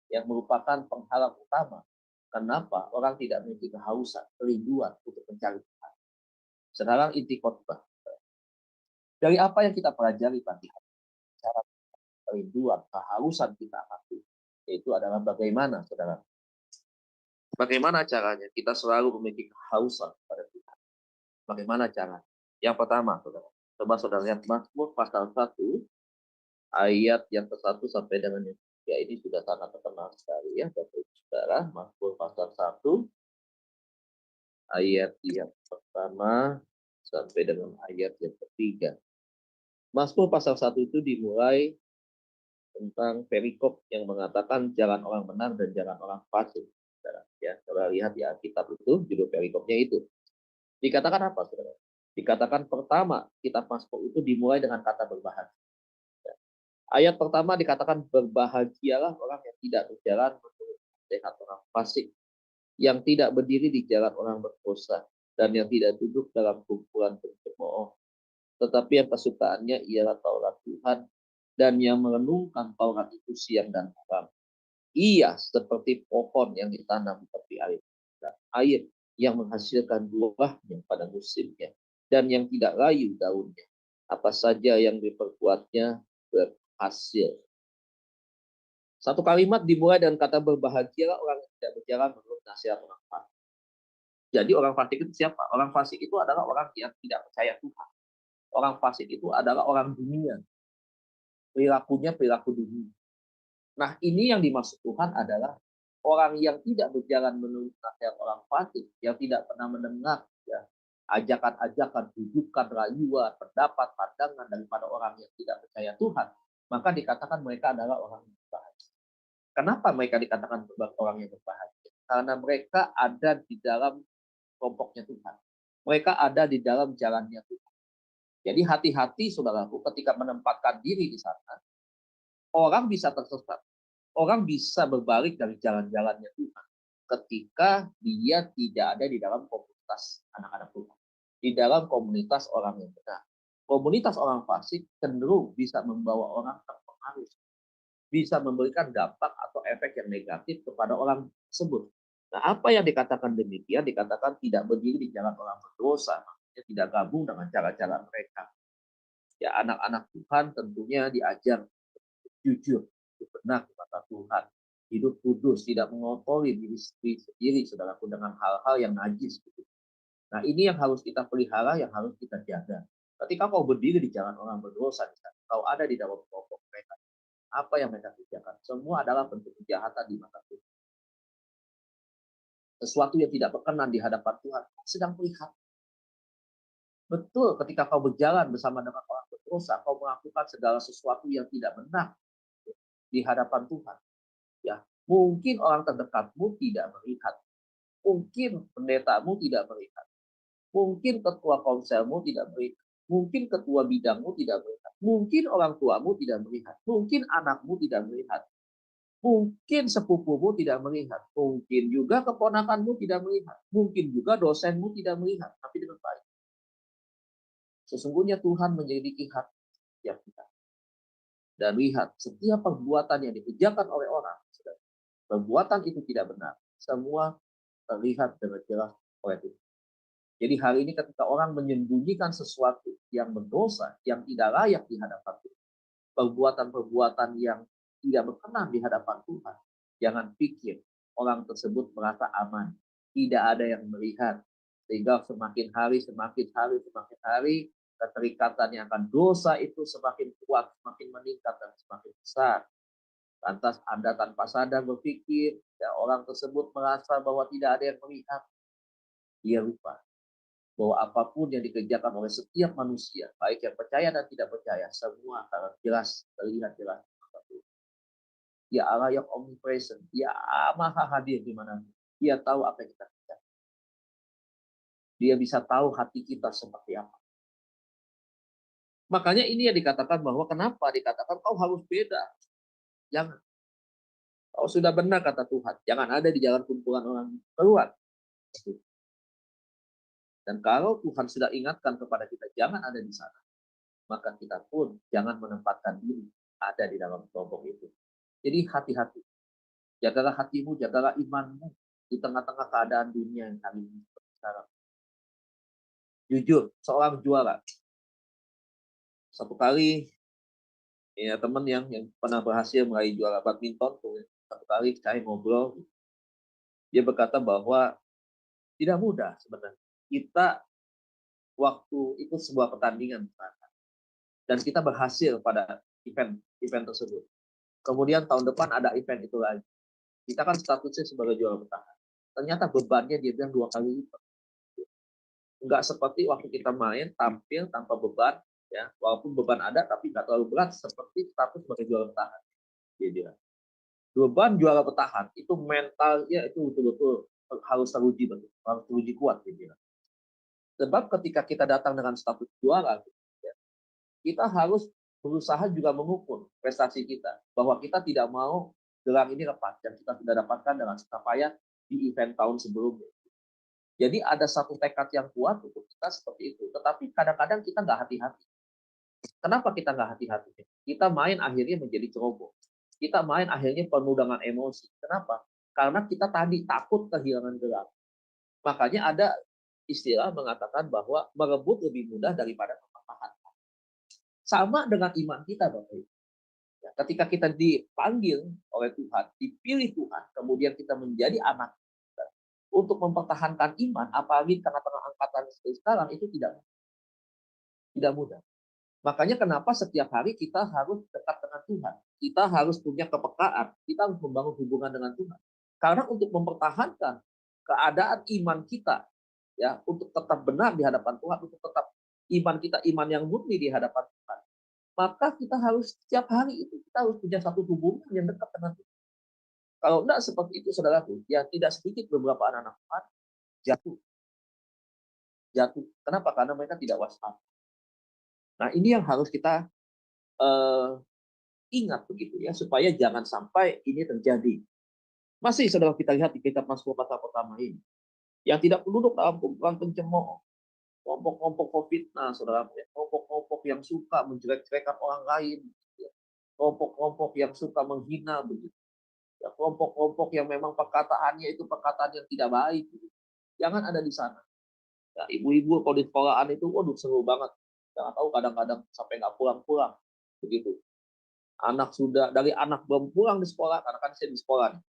yang merupakan penghalang utama. Kenapa orang tidak memiliki kehausan, kerinduan untuk mencari Tuhan. Sekarang inti khotbah. Dari apa yang kita pelajari pagi hari, cara kerinduan, kehausan kita akan Tuhan, yaitu adalah bagaimana saudara. Bagaimana caranya kita selalu memiliki kehausan pada Tuhan. Bagaimana cara? Yang pertama, saudara. Coba saudara lihat Mazmur pasal 1 ayat yang ke-1 sampai dengan yang ya ini sudah sangat terkenal sekali ya Bapak Saudara. Mazmur pasal 1 ayat yang pertama sampai dengan ayat yang ketiga. Mazmur pasal 1 itu dimulai tentang perikop yang mengatakan jalan orang benar dan jalan orang fasik. Ya, saudara lihat ya kitab itu judul perikopnya itu. Dikatakan apa saudara? Dikatakan pertama kitab Mazmur itu dimulai dengan kata berbahagia. Ayat pertama dikatakan berbahagialah orang yang tidak berjalan menurut nasihat orang fasik, yang tidak berdiri di jalan orang berdosa, dan yang tidak duduk dalam kumpulan pencemooh. Tetapi yang kesukaannya ialah Taurat Tuhan, dan yang merenungkan Taurat itu siang dan malam. Ia seperti pohon yang ditanam di tepi air yang menghasilkan buahnya pada musimnya, dan yang tidak layu daunnya. Apa saja yang diperbuatnya berhasil. Satu kalimat dimulai dengan kata berbahagialah orang yang tidak berjalan menurut nasihat orang fasik. Jadi orang fasik itu siapa? Orang fasik itu adalah orang yang tidak percaya Tuhan. Orang fasik itu adalah orang dunia. Perilakunya perilaku dunia. Nah, ini yang dimaksud Tuhan adalah orang yang tidak berjalan menurut nasihat orang fasik, yang tidak pernah mendengar ya, ajakan-ajakan, rujukan, rayuan, pendapat, pandangan daripada orang yang tidak percaya Tuhan, maka dikatakan mereka adalah orang yang berbahagia. Kenapa mereka dikatakan orang yang berbahagia? Karena mereka ada di dalam kelompoknya Tuhan. Mereka ada di dalam jalannya Tuhan. Jadi hati-hati saudaraku ketika menempatkan diri di sana. Orang bisa tersesat. Orang bisa berbalik dari jalan-jalannya Tuhan ketika dia tidak ada di dalam komunitas anak-anak Tuhan. Di dalam komunitas orang yang benar. Komunitas orang fasik cenderung bisa membawa orang terpengaruh. Bisa memberikan dampak atau efek yang negatif kepada orang tersebut. Nah, apa yang dikatakan demikian? Dikatakan tidak berdiri di jalan orang berdosa. Maksudnya tidak gabung dengan cara-cara mereka. Ya, anak-anak Tuhan tentunya diajar jujur, benar kepada Tuhan, hidup kudus, tidak mengotori diri sendiri, saudaraku, dengan hal-hal yang najis. Nah, ini yang harus kita pelihara, yang harus kita jaga. Ketika kau berdiri di jalan orang berdosa, kau ada di dalam kelompok mereka. Apa yang mereka kerjakan? Semua adalah bentuk kejahatan di mata Tuhan. Sesuatu yang tidak berkenan di hadapan Tuhan sedang melihat. Betul, ketika kau berjalan bersama dengan orang berdosa, kau melakukan segala sesuatu yang tidak benar di hadapan Tuhan. Ya, mungkin orang terdekatmu tidak melihat. Mungkin pendetamu tidak melihat. Mungkin ketua konselmu tidak melihat. Mungkin ketua bidangmu tidak melihat. Mungkin orang tuamu tidak melihat. Mungkin anakmu tidak melihat. Mungkin sepupumu tidak melihat. Mungkin juga keponakanmu tidak melihat. Mungkin juga dosenmu tidak melihat. Tapi dengan baik. Sesungguhnya Tuhan menyelidiki hati setiap kita. Dan lihat, setiap perbuatan yang dikerjakan oleh orang, perbuatan itu tidak benar. Semua terlihat dengan jelas oleh Tuhan. Jadi hari ini ketika orang menyembunyikan sesuatu yang berdosa, yang tidak layak di hadapan Tuhan, perbuatan-perbuatan yang tidak berkenan di hadapan Tuhan, jangan pikir orang tersebut merasa aman. Tidak ada yang melihat. Sehingga semakin hari, keterikatan yang akan dosa itu semakin kuat, semakin meningkat, dan semakin besar. Lantas Anda tanpa sadar berpikir, ya, orang tersebut merasa bahwa tidak ada yang melihat. Dia lupa bahwa apapun yang dikerjakan oleh setiap manusia, baik yang percaya dan tidak percaya, semua akan jelas, terlihat jelas. Dia Allah yang omnipresent, dia maha hadir di mana. Dia tahu apa yang kita kerjakan. Dia bisa tahu hati kita seperti apa. Makanya ini yang dikatakan bahwa kenapa dikatakan kau harus beda. Jangan. Kau sudah benar kata Tuhan. Jangan ada di jalan kumpulan orang keluar. Dan kalau Tuhan sudah ingatkan kepada kita jangan ada di sana, maka kita pun jangan menempatkan diri ada di dalam kelompok itu. Jadi hati-hati. Jagalah hatimu, jagalah imanmu di tengah-tengah keadaan dunia yang kali ini sekarang. Jujur, seorang juara. Satu kali ya teman yang pernah berhasil meraih juara badminton, satu kali saya ngobrol, dia berkata bahwa tidak mudah sebenarnya. Kita waktu itu sebuah pertandingan dan kita berhasil pada event tersebut. Kemudian tahun depan ada event itu lagi. Kita kan statusnya sebagai juara bertahan. Ternyata bebannya dia bilang 2 kali lipat. Enggak seperti waktu kita main tampil tanpa beban, ya, walaupun beban ada tapi nggak terlalu berat seperti status sebagai juara bertahan. Dia bilang. Beban juara bertahan itu mentalnya itu betul-betul harus teruji betul, harus teruji kuat dia bilang. Sebab ketika kita datang dengan status juara, ya, kita harus berusaha juga mengukur prestasi kita, bahwa kita tidak mau gelar ini lepas yang kita sudah dapatkan dengan susah payah di event tahun sebelumnya. Jadi ada satu tekad yang kuat untuk kita seperti itu. Tetapi kadang-kadang kita nggak hati-hati. Kenapa kita nggak hati-hati? Kita main akhirnya menjadi ceroboh. Kita main akhirnya penuh dengan emosi. Kenapa? Karena kita tadi takut kehilangan gelar. Makanya ada istilah mengatakan bahwa merebut lebih mudah daripada mempertahankan. Sama dengan iman kita, Bapak Ibu. Ya, ketika kita dipanggil oleh Tuhan, dipilih Tuhan, kemudian kita menjadi anak Tuhan, untuk mempertahankan iman, apalagi tengah-tengah angkatan seperti sekarang, itu tidak mudah. Makanya kenapa setiap hari kita harus dekat dengan Tuhan. Kita harus punya kepekaan, kita harus membangun hubungan dengan Tuhan. Karena untuk mempertahankan keadaan iman kita, ya, untuk tetap benar di hadapan Tuhan, untuk tetap iman kita iman yang murni di hadapan Tuhan, maka kita harus setiap hari itu kita harus punya satu hubungan yang dekat dengan Tuhan. Kalau tidak seperti itu, saudaraku, ya tidak sedikit beberapa anak-anak Tuhan jatuh. Kenapa? Karena mereka tidak waspada. Nah, ini yang harus kita ingat begitu ya, supaya jangan sampai ini terjadi. Masih saudara kita lihat di kitab Mazmur pasal pertama ini, yang tidak duduk dalam kumpulan pencemooh, kelompok-kelompok fitnah, saudara, kelompok-kelompok yang suka menjelek-jelekan orang lain, kelompok-kelompok yang suka menghina begitu, ya, kelompok-kelompok yang memang perkataannya itu perkataan yang tidak baik, begitu. Jangan ada di sana. Ya, ibu-ibu kalau di sekolahan itu, waduh seru banget. Jangan tahu kadang-kadang sampai nggak pulang-pulang, begitu. Dari anak belum pulang di sekolah, karena kan saya di sekolah.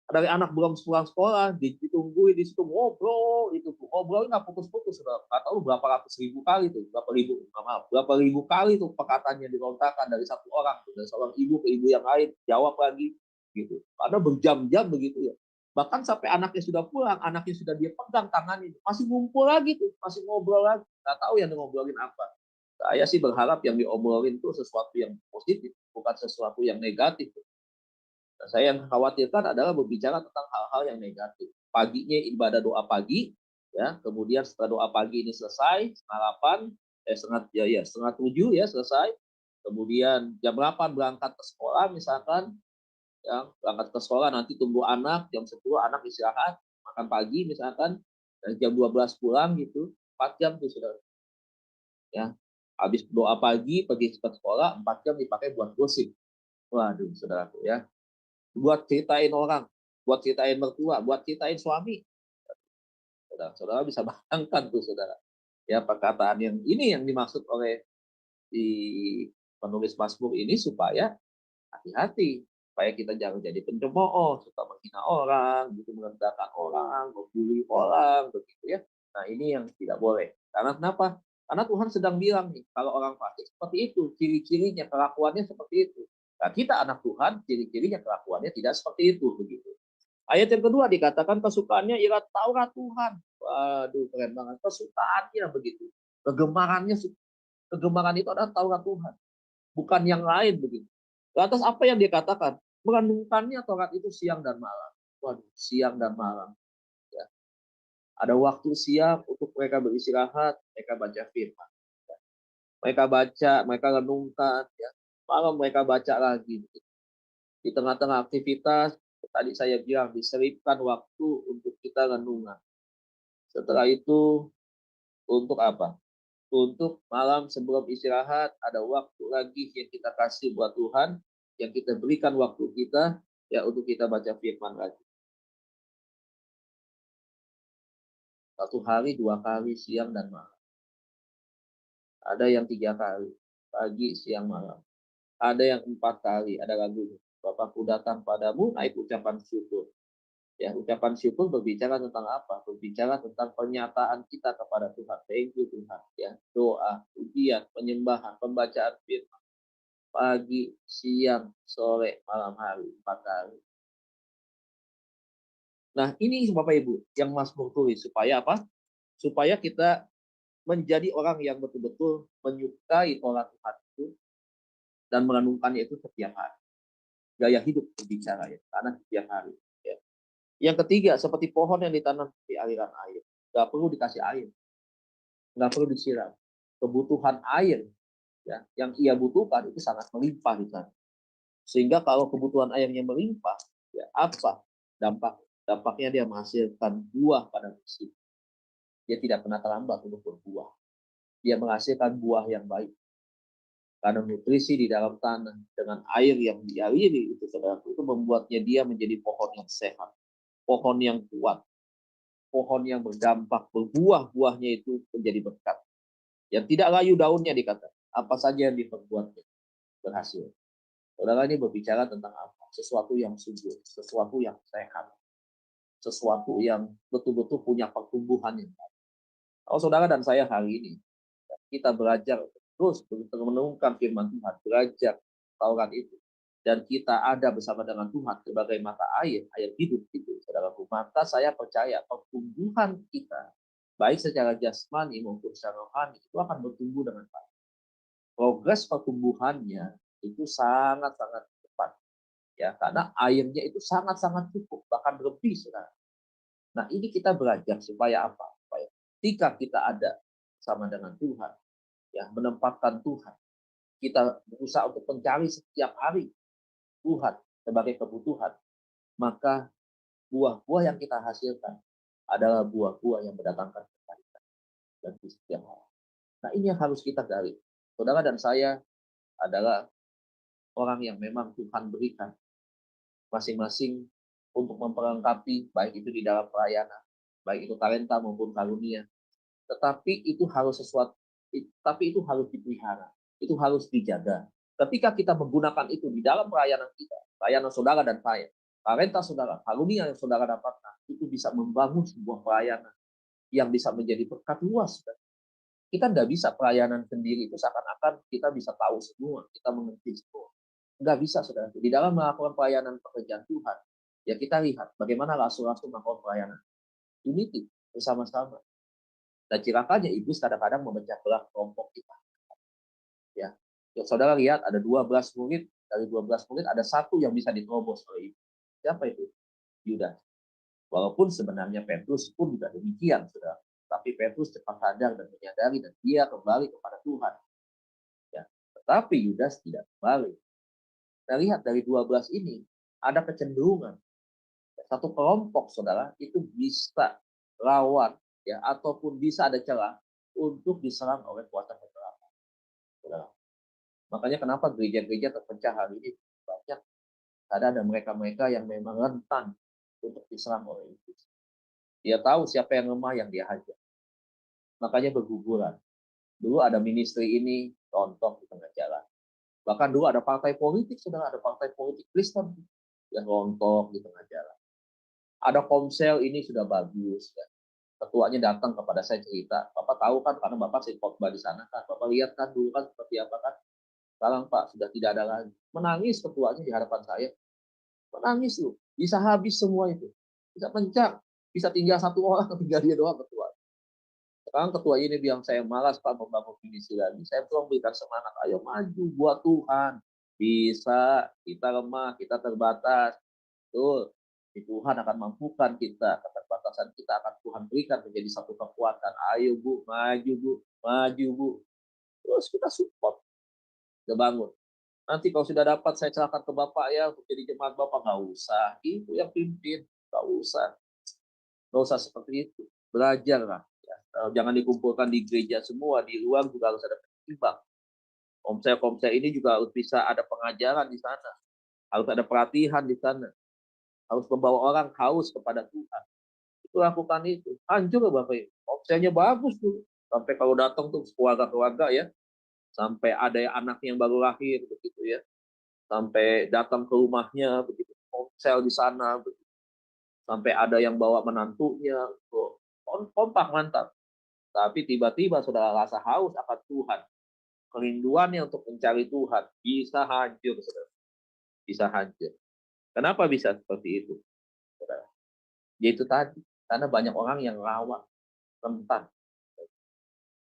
Dari anak belum pulang sekolah, ditungguin di situ ngobrol, ngobrolnya nggak putus-putus, nggak tahu berapa ratus ribu kali tuh, berapa ribu kali tuh perkataan yang dilontarkan dari satu orang, dari seorang ibu ke ibu yang lain, jawab lagi, gitu. Karena berjam-jam begitu ya. Bahkan sampai anaknya sudah pulang, anaknya sudah dia pegang tangannya, masih ngumpul lagi tuh, masih ngobrol lagi, nggak tahu yang ngobrolin apa. Saya sih berharap yang diobrolin itu sesuatu yang positif, bukan sesuatu yang negatif. Saya yang khawatirkan adalah berbicara tentang hal-hal yang negatif. Paginya ibadah doa pagi, ya, kemudian setelah doa pagi ini selesai, setengah 7 ya selesai. Kemudian jam 8 berangkat ke sekolah misalkan, ya, berangkat ke sekolah nanti tunggu anak, jam 10 anak istirahat, makan pagi misalkan, dan jam 12 pulang gitu, 4 jam tuh sudah. Ya, habis doa pagi pergi ke sekolah, 4 jam dipakai buat gosip. Waduh, saudaraku ya. Buat ceritain orang, buat ceritain mertua, buat ceritain suami. Saudara bisa bayangkan tuh, saudara. Ya, perkataan yang ini yang dimaksud oleh di penulis Mazmur ini supaya hati-hati, supaya kita jangan jadi pencemooh, suka menghina orang, gitu, merendahkan orang, membuli orang, begitu ya. Nah, ini yang tidak boleh. Karena kenapa? Karena Tuhan sedang bilang nih, kalau orang fasik seperti itu, ciri-cirinya, kelakuannya seperti itu. Nah, kita anak Tuhan, ciri-cirinya kelakuannya tidak seperti itu, begitu. Ayat yang kedua dikatakan kesukaannya ialah Taurat Tuhan. Waduh, keren banget. Kesukaannya begitu. Kegemaran itu adalah Taurat Tuhan, bukan yang lain begitu. Lantas apa yang dia katakan? Merenungkannya Taurat itu siang dan malam. Waduh, siang dan malam. Ya. Ada waktu siang untuk mereka beristirahat, mereka baca firman. Ya. Mereka baca, mereka renungkan. Ya. Malam mereka baca lagi. Di tengah-tengah aktivitas, tadi saya bilang, diselipkan waktu untuk kita renungan. Setelah itu, untuk apa? Untuk malam sebelum istirahat, ada waktu lagi yang kita kasih buat Tuhan, yang kita berikan waktu kita, ya untuk kita baca firman lagi. Satu hari, 2 kali, siang dan malam. Ada yang 3 kali, pagi, siang, malam. Ada yang 4 kali, ada lagunya. Bapakku datang padamu, naik ucapan syukur. Ya, ucapan syukur berbicara tentang apa? Berbicara tentang pernyataan kita kepada Tuhan. Thank you Tuhan. Ya, doa, pujian, penyembahan, pembacaan firman. Pagi, siang, sore, malam hari, 4 kali. Nah, ini Bapak Ibu yang Mazmur tulis supaya apa? Supaya kita menjadi orang yang betul-betul menyukai Taurat Tuhan itu dan merenungkannya itu setiap hari. Gaya hidup berbicara ya, karena setiap hari. Ya. Yang ketiga, seperti pohon yang ditanam di aliran air. Nggak perlu dikasih air. Nggak perlu disiram. Kebutuhan air ya, yang ia butuhkan itu sangat melimpah di sana. Sehingga kalau kebutuhan ayamnya melimpah, ya apa dampaknya? Dia menghasilkan buah pada musim. Dia tidak pernah terlambat untuk berbuah. Dia menghasilkan buah yang baik. Karena nutrisi di dalam tanah dengan air yang dialiri itu, saudara, itu membuatnya dia menjadi pohon yang sehat, pohon yang kuat, pohon yang berdampak, berbuah-buahnya itu menjadi berkat. Yang tidak layu daunnya dikata, apa saja yang diperbuatnya berhasil. Saudara, ini berbicara tentang apa? Sesuatu yang subur, sesuatu yang sehat, sesuatu yang betul-betul punya pertumbuhan yang baik. Kalau saudara dan saya hari ini, kita belajar terus menemukan firman Tuhan, belajar Taurat itu, dan kita ada bersama dengan Tuhan sebagai mata air hidup itu, saudaraku, maka saya percaya pertumbuhan kita, baik secara jasmani maupun secara rohani, itu akan bertumbuh dengan baik. Progres pertumbuhannya itu sangat-sangat cepat, ya, karena airnya itu sangat-sangat cukup, bahkan lebih, saudara. Nah, ini kita belajar supaya apa? Supaya ketika kita ada sama dengan Tuhan, ya, menempatkan Tuhan, kita berusaha untuk mencari setiap hari Tuhan sebagai kebutuhan, maka buah-buah yang kita hasilkan adalah buah-buah yang mendatangkan kebaikan dan kesetiaan. Nah, ini yang harus kita gali. Saudara dan saya adalah orang yang memang Tuhan berikan masing-masing untuk memperlengkapi, baik itu di dalam pelayanan, baik itu talenta maupun karunia. Tetapi itu harus dipelihara, itu harus dijaga. Ketika kita menggunakan itu di dalam pelayanan kita, pelayanan saudara dan saya, talenta saudara, karunia yang saudara dapatkan, itu bisa membangun sebuah pelayanan yang bisa menjadi berkat luas. Kita nggak bisa pelayanan sendiri itu seakan-akan kita bisa tahu semua, kita mengerti semua. Nggak bisa, saudara. Di dalam melakukan pelayanan pekerjaan Tuhan, ya kita lihat bagaimana rasul-rasul melakukan pelayanan. Unity, bersama-sama. Dan celakanya iblis kadang-kadang memecah belah kelompok kita. Ya, saudara lihat ada 12 murid, dari 12 murid ada satu yang bisa diterobos oleh iblis. Siapa itu? Yudas. Walaupun sebenarnya Petrus pun juga demikian, saudara. Tapi Petrus cepat sadar dan menyadari dan dia kembali kepada Tuhan. Ya, tetapi Yudas tidak kembali. Kita lihat dari 12 ini ada kecenderungan satu kelompok, saudara, itu bisa lawan, ya, ataupun bisa ada celah untuk diserang oleh kuasa kegelapan. Saudara. Makanya kenapa gereja-gereja terpecah hari ini banyak. Ada mereka-mereka yang memang rentan untuk diserang oleh iblis. Dia tahu siapa yang lemah yang dia hajar. Makanya berguguran. Dulu ada ministry ini rontok di tengah jalan. Bahkan dulu ada partai politik, saudara, ada partai politik Kristen yang rontok di tengah jalan. Ada komsel ini sudah bagus, ya. Ketuanya datang kepada saya cerita, Bapak tahu kan karena Bapak sering khotbah di sana kan, Bapak lihat kan dulu kan seperti apa kan. Sekarang Pak sudah tidak ada lagi. Menangis ketuanya di hadapan saya. Menangis loh, bisa habis semua itu. Bisa pencak, bisa tinggal satu orang, tinggal dia doang ketua. Sekarang ketua ini bilang saya malas Pak membangun misi lagi. Saya perlu memberikan semangat, ayo maju buat Tuhan. Bisa, kita lemah, kita terbatas. Betul. Tuhan akan mampukan kita, keterbatasan kita akan Tuhan berikan menjadi satu kekuatan. Ayo Bu, maju Bu, maju Bu. Terus kita support, kita bangun. Nanti kalau sudah dapat saya serahkan ke Bapak ya, untuk jadi jemaat Bapak, nggak usah. Itu yang pimpin, nggak usah. Nggak usah seperti itu. Belajarlah. Ya. Jangan dikumpulkan di gereja semua, di luar juga harus ada penyimbang. Komsel-komsel ini juga harus bisa ada pengajaran di sana. Harus ada pelatihan di sana. Harus membawa orang haus kepada Tuhan. Itu lakukan itu. Hancur Bapak Ibu. Komselnya bagus tuh. Sampai kalau datang tuh keluarga-keluarga ya. Sampai ada yang anaknya yang baru lahir begitu ya. Sampai datang ke rumahnya begitu. Komsel di sana begitu. Sampai ada yang bawa menantunya. Kompak mantap. Tapi tiba-tiba saudara rasa haus akan Tuhan. Kerinduannya untuk mencari Tuhan bisa hancur, saudara. Bisa hancur. Kenapa bisa seperti itu? Saudara? Yaitu tadi, karena banyak orang yang rawan, rentan.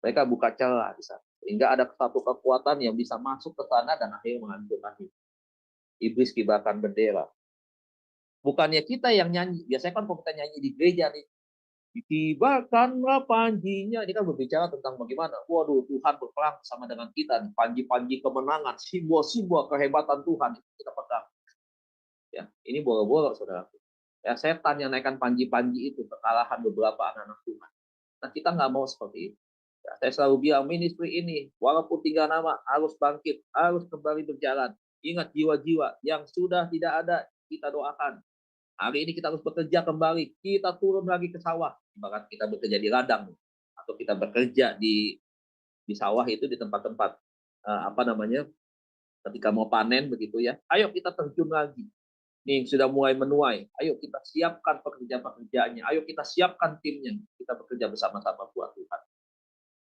Mereka buka celah di sana. Sehingga ada satu kekuatan yang bisa masuk ke sana dan akhirnya menghancurkan hidup. Iblis kibarkan bendera. Bukannya kita yang nyanyi. Biasanya kan kalau kita nyanyi di gereja nih, Ditibakanlah panjinya. Ini kan berbicara tentang bagaimana. Waduh, Tuhan berperang bersama dengan kita. Panji-panji kemenangan, simbol-simbol kehebatan Tuhan itu kita pegang. Ya, ini boro-boro, saudara. Ya, setan yang naikkan panji-panji itu kekalahan beberapa anak-anak Tuhan. Nah, kita nggak mau seperti itu. Ya, saya selalu bilang ministry ini, walaupun tinggal nama, harus bangkit, harus kembali berjalan. Ingat jiwa-jiwa yang sudah tidak ada, kita doakan. Hari ini kita harus bekerja kembali, kita turun lagi ke sawah. Bahkan kita bekerja di ladang, atau kita bekerja di sawah itu di tempat-tempat apa namanya, ketika mau panen begitu ya. Ayo kita terjun lagi. Nih sudah mulai menuai. Ayo kita siapkan pekerjaan-pekerjaannya. Ayo kita siapkan timnya. Kita bekerja bersama-sama buat Tuhan.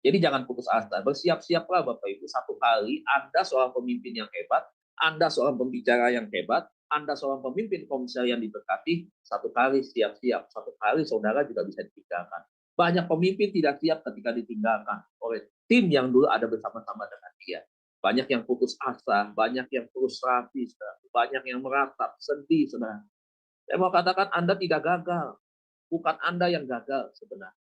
Jadi jangan putus asa. Bersiap-siaplah Bapak Ibu. Satu kali Anda seorang pemimpin yang hebat, Anda seorang pembicara yang hebat, Anda seorang pemimpin komsel yang diberkati, satu kali siap-siap. Satu kali saudara juga bisa ditinggalkan. Banyak pemimpin tidak siap ketika ditinggalkan oleh tim yang dulu ada bersama-sama dengan dia. Banyak yang putus asa, banyak yang frustrasi, banyak yang meratap, sedih, saudara. Saya mau katakan Anda tidak gagal. Bukan Anda yang gagal sebenarnya.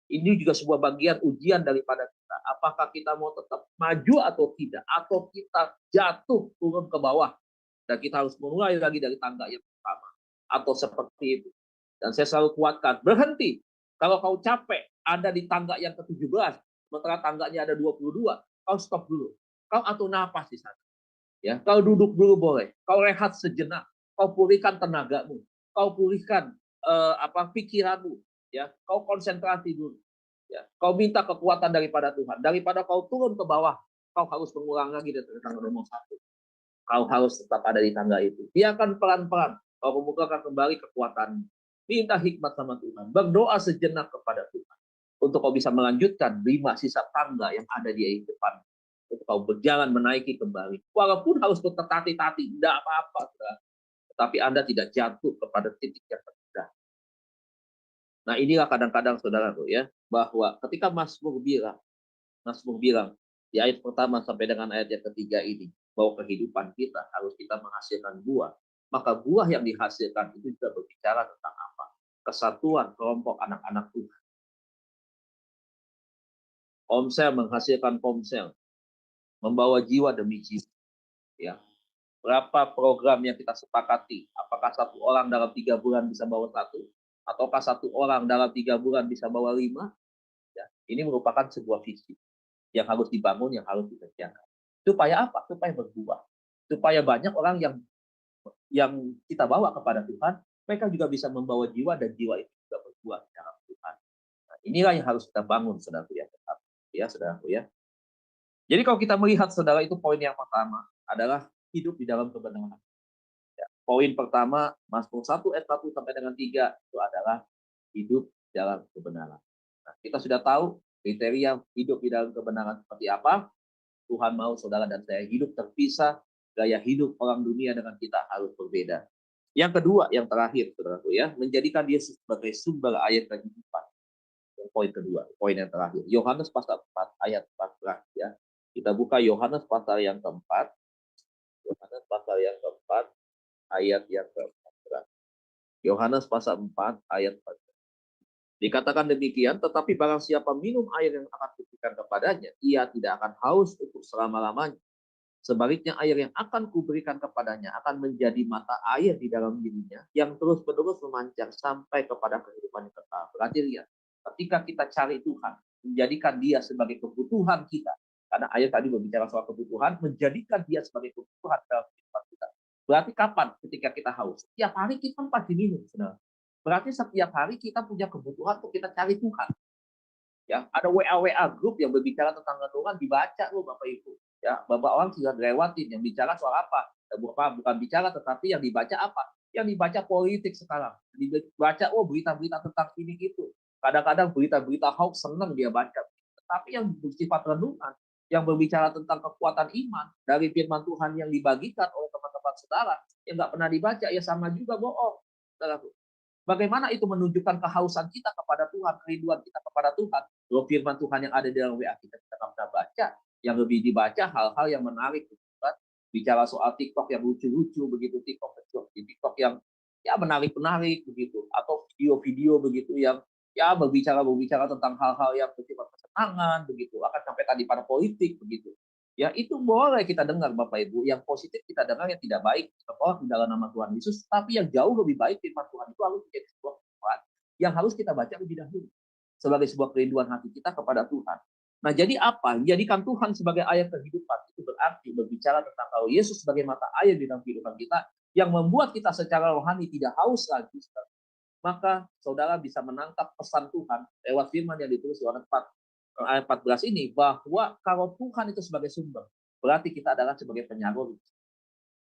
Ini juga sebuah bagian ujian daripada kita. Apakah kita mau tetap maju atau tidak? Atau kita jatuh turun ke bawah. Dan kita harus mulai lagi dari tangga yang pertama. Atau seperti itu. Dan saya selalu kuatkan, berhenti. Kalau kau capek, ada di tangga yang ke-17, sementara tangganya ada 22, kau stop dulu. Kau atur napas di sana. Ya, kau duduk dulu boleh. Kau rehat sejenak. Kau pulihkan tenagamu. Kau pulihkan pikiranmu. Ya, kau konsentrasi dulu. Ya, kau minta kekuatan daripada Tuhan. Daripada kau turun ke bawah, kau harus mengulang lagi dari tangga nomor 1. Kau harus tetap ada di tangga itu. Biarkan pelan-pelan kau membukakan kembali kekuatan. Minta hikmat sama Tuhan. Berdoa sejenak kepada Tuhan. Untuk kau bisa melanjutkan 5 sisa tangga yang ada di depan. Untuk kau berjalan menaiki kembali. Walaupun harus bertetati-tati, tidak apa-apa. Tetapi Anda tidak jatuh kepada titik yang terendah. Nah inilah kadang-kadang saudara ya, bahwa ketika Mazmur bilang di ayat pertama sampai dengan ayat yang ketiga ini, bahwa kehidupan kita harus kita menghasilkan buah. Maka buah yang dihasilkan itu juga berbicara tentang apa? Kesatuan kelompok anak-anak Tuhan. Komsel menghasilkan komsel. Membawa jiwa demi jiwa. Ya. Berapa program yang kita sepakati? Apakah 1 orang dalam 3 bulan bisa bawa 1? Ataukah 1 orang dalam 3 bulan bisa bawa 5? Ya. Ini merupakan sebuah visi yang harus dibangun, yang harus dikerjakan. Supaya apa? Supaya berbuah. Supaya banyak orang yang kita bawa kepada Tuhan, mereka juga bisa membawa jiwa dan jiwa itu juga berbuah di dalam Tuhan. Nah, inilah yang harus kita bangun, saudaraku ya. Ya, saudaraku ya. Jadi kalau kita melihat saudara, itu poin yang pertama adalah hidup di dalam kebenaran. Ya, poin pertama, Mazmur 1 ayat 1 sampai dengan 3 itu adalah hidup dalam kebenaran. Nah, kita sudah tahu kriteria hidup di dalam kebenaran seperti apa. Tuhan mau saudara dan saya hidup terpisah, gaya hidup orang dunia dengan kita harus berbeda. Yang kedua, yang terakhir, saudaraku ya, menjadikan Yesus sebagai sumber air kehidupan. Poin kedua, poin yang terakhir. Yohanes pasal 4 ayat 14 ya. Kita buka Yohanes pasal yang keempat. Yohanes pasal yang keempat ayat yang ke-14. Yohanes pasal 4 ayat 14. Dikatakan demikian, tetapi barang siapa minum air yang akan kuberikan kepadanya, ia tidak akan haus untuk selama-lamanya. Sebaliknya air yang akan kuberikan kepadanya akan menjadi mata air di dalam dirinya yang terus-menerus memancar sampai kepada kehidupan yang kekal. Berarti lihat, ketika kita cari Tuhan, menjadikan dia sebagai kebutuhan kita, karena ayat tadi berbicara soal kebutuhan, menjadikan dia sebagai kebutuhan dalam kehidupan kita. Berarti kapan ketika kita haus? Setiap hari kita pasti minum, saudara. Berarti setiap hari kita punya kebutuhan untuk kita cari Tuhan. Ya, ada WA grup yang berbicara tentang renungan, dibaca loh Bapak Ibu. Ya, Bapak orang sudah lewatin yang bicara soal apa? Bukan bicara, tetapi yang dibaca apa? Yang dibaca politik sekarang. Dibaca berita-berita tentang ini gitu. Kadang-kadang berita-berita hoax senang dia baca. Tetapi yang bersifat renungan, yang berbicara tentang kekuatan iman dari firman Tuhan yang dibagikan oleh teman-teman saudara yang nggak pernah dibaca, ya sama juga bohong. Bagaimana itu menunjukkan kehausan kita kepada Tuhan, kerinduan kita kepada Tuhan. Loh, firman Tuhan yang ada di dalam WA kita nggak pernah baca. Yang lebih dibaca hal-hal yang menarik. Bicara soal TikTok yang lucu-lucu begitu, TikTok yang ya menarik-menarik begitu, atau video-video begitu yang ya berbicara tentang hal-hal yang bersifat kesenangan begitu, akan sampai tadi pada politik begitu. Ya itu boleh kita dengar Bapak Ibu, yang positif kita dengar, yang tidak baik kita tolak di dalam nama Tuhan Yesus, tapi yang jauh lebih baik firman Tuhan itu harus menjadi sebuah firman yang harus kita baca lebih dahulu sebagai sebuah kerinduan hati kita kepada Tuhan. Nah jadi apa? Jadikan Tuhan sebagai air kehidupan itu berarti berbicara tentang kalau Yesus sebagai mata air di dalam kehidupan kita yang membuat kita secara rohani tidak haus lagi. Maka saudara bisa menangkap pesan Tuhan lewat firman yang ditulis Yohanes 4 ayat 14 ini, bahwa kalau Tuhan itu sebagai sumber, berarti kita adalah sebagai penyalur.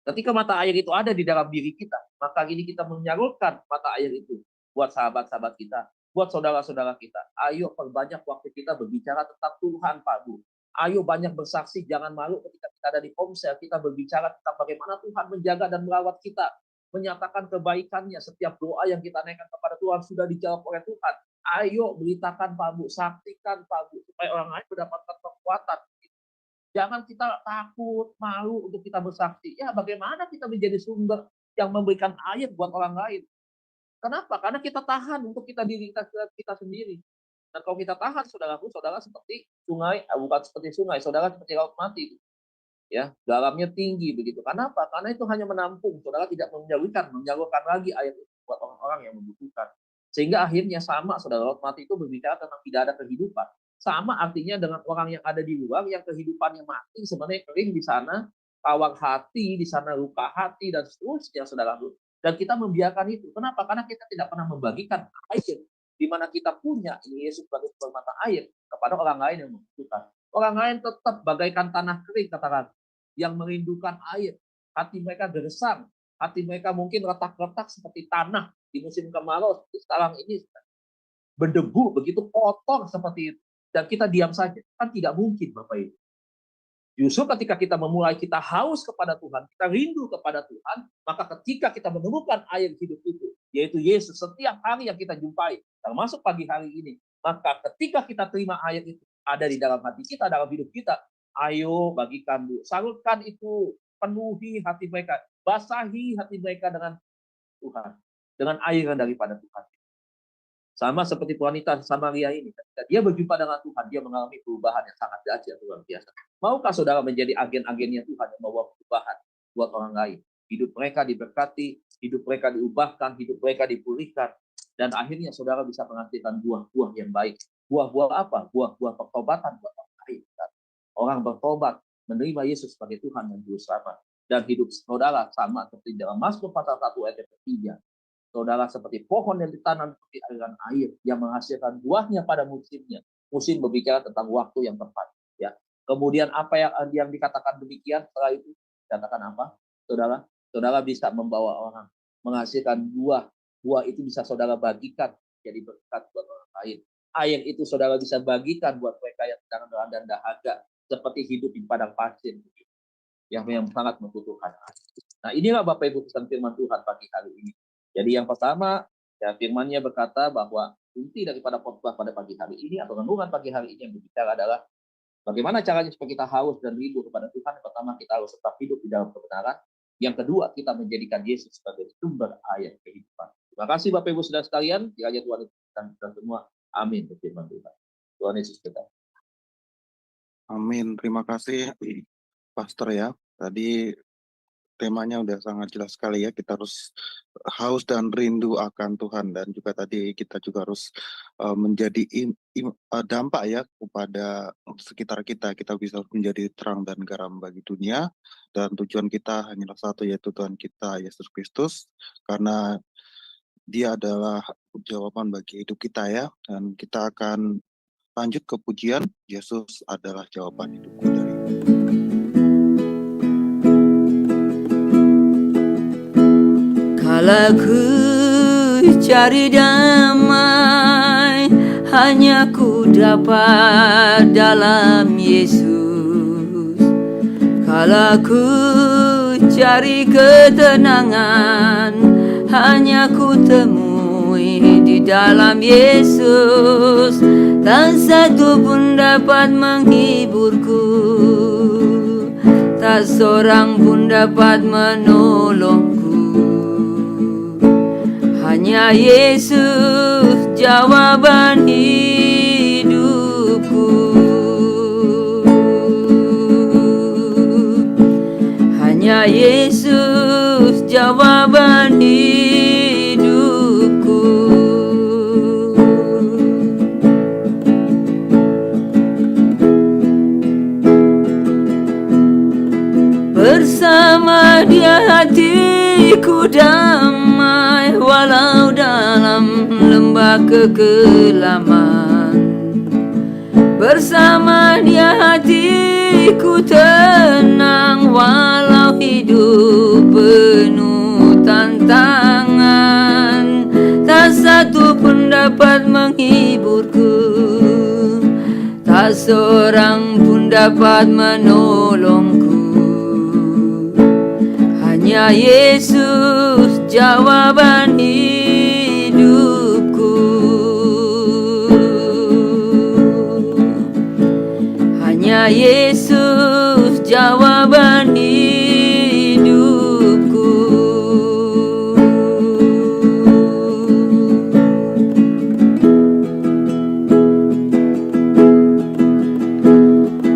Ketika mata air itu ada di dalam diri kita, maka ini kita menyalurkan mata air itu buat sahabat-sahabat kita, buat saudara-saudara kita. Ayo perbanyak waktu kita berbicara tentang Tuhan, Pak Bu. Ayo banyak bersaksi, jangan malu ketika kita ada di ponsel, kita berbicara tentang bagaimana Tuhan menjaga dan merawat kita, menyatakan kebaikannya. Setiap doa yang kita naikkan kepada Tuhan sudah dijawab oleh Tuhan. Ayo beritakan Pak Bu, saksikan Pak Bu, supaya orang lain mendapatkan kekuatan. Jangan kita takut, malu untuk kita bersaksi. Ya bagaimana kita menjadi sumber yang memberikan air buat orang lain. Kenapa? Karena kita tahan untuk diri kita sendiri. Dan kalau kita tahan, saudaraku, saudara seperti sungai, bukan seperti sungai, saudara seperti laut mati. Ya, dalamnya tinggi begitu. Kenapa? Karena itu hanya menampung, saudara tidak menyalurkan lagi air itu buat orang-orang yang membutuhkan. Sehingga akhirnya sama, saudara, laut mati itu berbicara tentang tidak ada kehidupan. Sama artinya dengan orang yang ada di luar, yang kehidupannya mati, sebenarnya kering di sana, tawar hati, di sana luka hati, dan seterusnya, saudara. Dan kita membiarkan itu. Kenapa? Karena kita tidak pernah membagikan air, di mana kita punya Yesus sebagai mata air kepada orang lain yang membutuhkan. Orang lain tetap bagaikan tanah kering, katakan, yang merindukan air. Hati mereka gersang, hati mereka mungkin retak-retak seperti tanah di musim kemarau. Sekarang ini berdebu, begitu kotor seperti itu. Dan kita diam saja. Kan tidak mungkin, Bapak Ibu. Justru ketika kita memulai, kita haus kepada Tuhan, kita rindu kepada Tuhan, maka ketika kita menemukan air hidup itu, yaitu Yesus, setiap hari yang kita jumpai, termasuk pagi hari ini, maka ketika kita terima air itu, ada di dalam hati kita, dalam hidup kita, ayo bagikan, Bu. Salurkan itu, penuhi hati mereka, basahi hati mereka dengan Tuhan, dengan air daripada Tuhan. Sama seperti wanita Samaria ini, ketika dia berjumpa dengan Tuhan, dia mengalami perubahan yang sangat dahsyat, luar biasa. Maukah saudara menjadi agen-agennya Tuhan yang membawa perubahan buat orang lain? Hidup mereka diberkati, hidup mereka diubahkan, hidup mereka dipulihkan, dan akhirnya saudara bisa menghasilkan buah-buah yang baik. Buah-buah apa? Buah-buah pertobatan buat orang lain. Orang bertobat, menerima Yesus sebagai Tuhan dan Juru Selamat, dan hidup saudara sama seperti dalam Mazmur pasal 1 ayat 3. Saudara seperti pohon yang ditanam seperti aliran air yang menghasilkan buahnya pada musimnya. Musim berbicara tentang waktu yang tepat. Ya. Kemudian apa yang dikatakan demikian setelah itu? Katakan apa? Saudara bisa membawa orang menghasilkan buah. Buah itu bisa saudara bagikan jadi berkat buat orang lain. Air itu saudara bisa bagikan buat mereka yang sedang dan dahaga, seperti hidup di padang pasir yang sangat membutuhkan. Nah, inilah Bapak Ibu pesan firman Tuhan pagi hari ini. Jadi yang pertama, ya firman-Nya berkata bahwa inti daripada khotbah pada pagi hari ini atau renungan pagi hari ini yang berbicara adalah bagaimana caranya supaya kita haus dan rindu kepada Tuhan. Yang pertama, kita harus tetap hidup di dalam kebenaran. Yang kedua, kita menjadikan Yesus sebagai sumber air kehidupan. Terima kasih Bapak Ibu Saudara sekalian. Kiranya Tuhan dan kita semua. Amin. Firman Tuhan. Tuhan Yesus berkati. Amin. Terima kasih, Pastor ya. Tadi temanya udah sangat jelas sekali ya. Kita harus haus dan rindu akan Tuhan, dan juga tadi kita juga harus menjadi dampak ya kepada sekitar kita. Kita bisa menjadi terang dan garam bagi dunia, dan tujuan kita hanyalah satu, yaitu Tuhan kita Yesus Kristus, karena Dia adalah jawaban bagi hidup kita ya. Dan kita akan lanjut ke pujian Yesus adalah jawaban hidupku dari Kala ku cari damai, hanya ku dapat dalam Yesus. Kala ku cari ketenangan, hanya ku temui di dalam Yesus. Tak satu pun dapat menghiburku, tak seorang pun dapat menolongku. Hanya Yesus jawaban hidupku. Hanya Yesus jawaban hidupku. Bersama Dia hatiku damai, walau dalam lembah kekelaman. Bersama Dia hatiku tenang, walau hidup penuh tantangan. Tak satu pun dapat menghiburku, tak seorang pun dapat menolongku. Hanya Yesus jawaban hidupku. Hanya Yesus jawaban hidupku.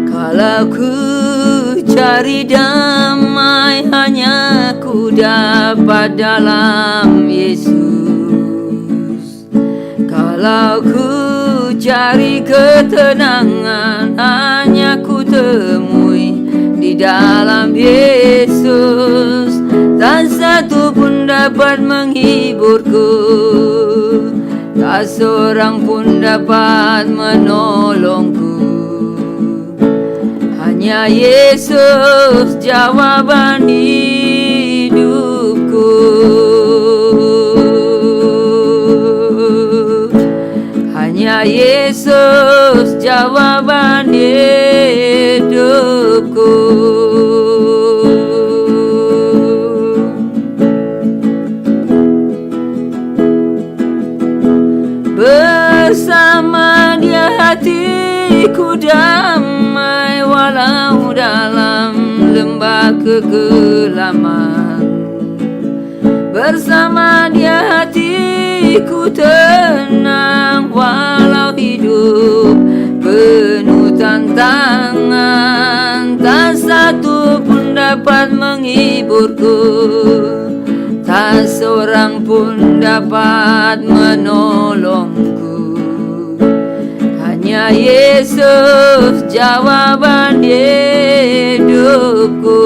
Kalau ku cari damai, hanya ku dapat dalam Yesus. Kalau ku cari ketenangan, hanya ku temui di dalam Yesus. Tak satu pun dapat menghiburku, tak seorang pun dapat menolongku. Hanya Yesus jawaban hidupku. Hanya Yesus jawaban hidupku. Bersama Dia hatiku damai, walau dalam lembah kekelaman. Bersama Dia hatiku tenang, walau hidup penuh tantangan. Tak satu pun dapat menghiburku, tak seorang pun dapat menolongku. Hanya Yesus jawaban hidupku.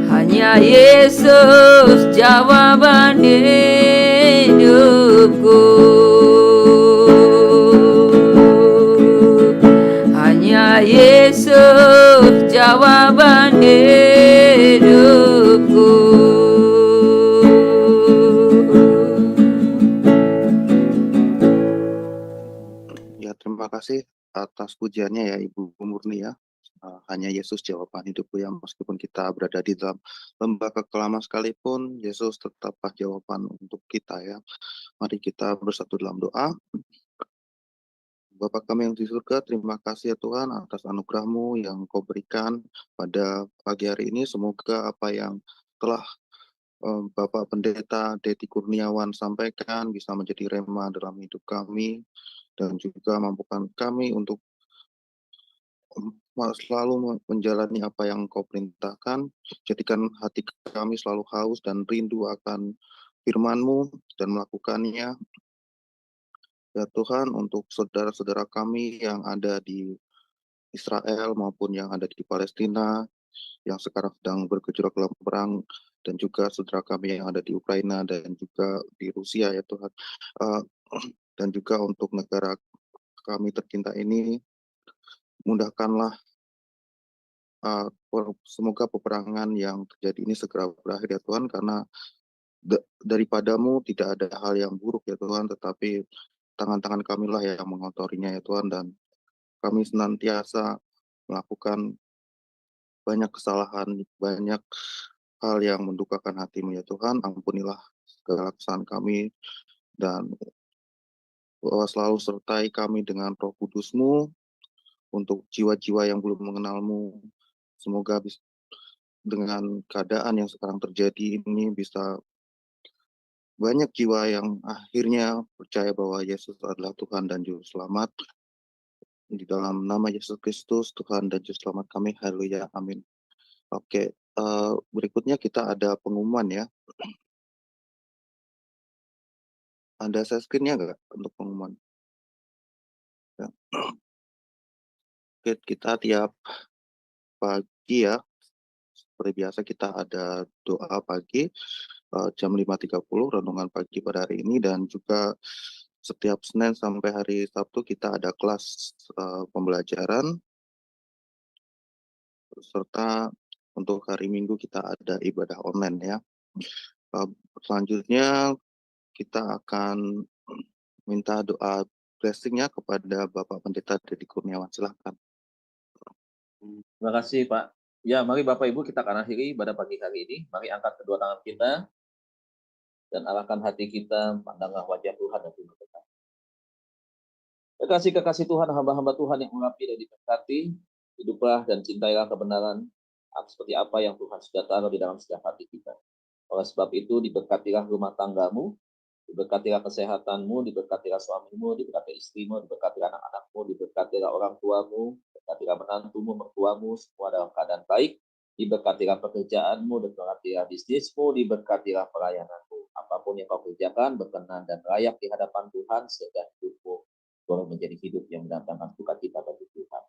Hanya Yesus jawaban hidupku. Hanya Yesus jawaban hidupku. Ya, terima kasih atas pujiannya ya Ibu Murni ya. Hanya Yesus jawaban hidupku ya, meskipun kita berada di dalam lembah kekelaman sekalipun, Yesus tetaplah jawaban untuk kita ya. Mari kita bersatu dalam doa. Bapa kami yang di surga, terima kasih ya Tuhan atas anugerah-Mu yang Kau berikan pada pagi hari ini. Semoga apa yang telah Bapak Pendeta Deti Kurniawan sampaikan bisa menjadi rema dalam hidup kami, dan juga mampukan kami untuk selalu menjalani apa yang Kau perintahkan. Jadikan hati kami selalu haus dan rindu akan firman-Mu dan melakukannya. Ya Tuhan, untuk saudara-saudara kami yang ada di Israel maupun yang ada di Palestina, yang sekarang sedang bergejolak dalam perang, dan juga saudara kami yang ada di Ukraina dan juga di Rusia ya Tuhan. Dan juga untuk negara kami tercinta ini, mudahkanlah semoga peperangan yang terjadi ini segera berakhir ya Tuhan, karena daripadamu tidak ada hal yang buruk ya Tuhan, tetapi tangan-tangan kamilah yang mengotorinya ya Tuhan, dan kami senantiasa melakukan banyak kesalahan, banyak hal yang mendukakan hati-Mu ya Tuhan. Ampunilah segala kesalahan kami, dan selalu sertai kami dengan Roh Kudus-Mu untuk jiwa-jiwa yang belum mengenal-Mu. Semoga dengan keadaan yang sekarang terjadi ini bisa banyak jiwa yang akhirnya percaya bahwa Yesus adalah Tuhan dan Juru Selamat. Di dalam nama Yesus Kristus, Tuhan dan Juru Selamat kami, haleluya, amin. Oke, berikutnya kita ada pengumuman ya. Ada share screen-nya nggak untuk pengumuman? Ya. Oke, kita tiap pagi ya, seperti biasa kita ada doa pagi jam 5.30 renungan pagi pada hari ini, dan juga setiap Senin sampai hari Sabtu kita ada kelas pembelajaran, serta untuk hari Minggu kita ada ibadah online ya. Selanjutnya kita akan minta doa blessing-nya kepada Bapak Pendeta Deddy Kurniawan. Silahkan. Terima kasih, Pak. Ya, mari Bapak Ibu kita akan akhiri pada pagi hari ini. Mari angkat kedua tangan kita dan arahkan hati kita pandanglah wajah Tuhan dan Tuhan kita. Kekasih-kekasih Tuhan, hamba-hamba Tuhan yang mengabdi dan diberkati, hiduplah dan cintailah kebenaran seperti apa yang Tuhan sudah taruh di dalam setiap hati kita. Oleh sebab itu, diberkatilah rumah tanggamu, diberkatilah kesehatanmu, diberkatilah suamimu, diberkatilah istrimu, diberkatilah anak-anakmu, diberkatilah orang tuamu, diberkatilah menantumu, mertuamu, semua dalam keadaan baik, diberkatilah pekerjaanmu, diberkatilah bisnismu, diberkatilah pelayananmu. Apapun yang kau kerjakan berkenan dan layak di hadapan Tuhan, sehingga hidupmu boleh menjadi hidup yang mendatangkan sukacita bagi Tuhan.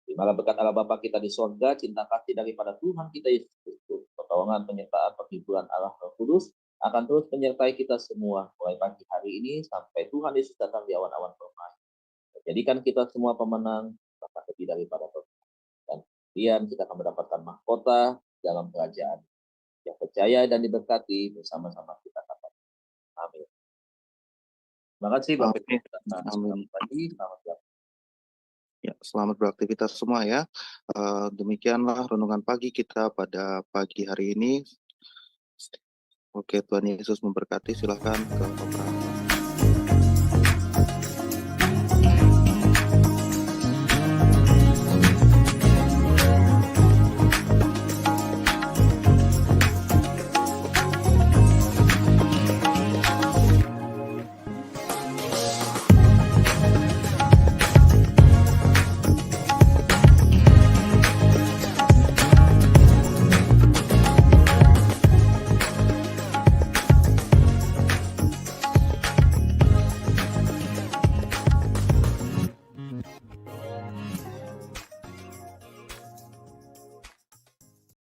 Terimalah berkat Allah Bapa kita di sorga, cinta kasih daripada Tuhan kita Yesus Kristus, pertolongan, penyertaan, perhiburan Allah Roh Kudus akan terus menyertai kita semua mulai pagi hari ini sampai Tuhan Yesus datang di awan-awan permai. Jadikan kita semua pemenang, bahkan lebih daripada pemenang. Dan kemudian kita akan mendapatkan mahkota dalam kerajaan yang percaya dan diberkati bersama-sama kita katakan. Amin. Terima kasih Bapak Ibu. Selamat pagi, selamat siang. Ya, selamat beraktivitas semua ya. Demikianlah renungan pagi kita pada pagi hari ini. Oke, Tuhan Yesus memberkati. Silakan ke Bapak.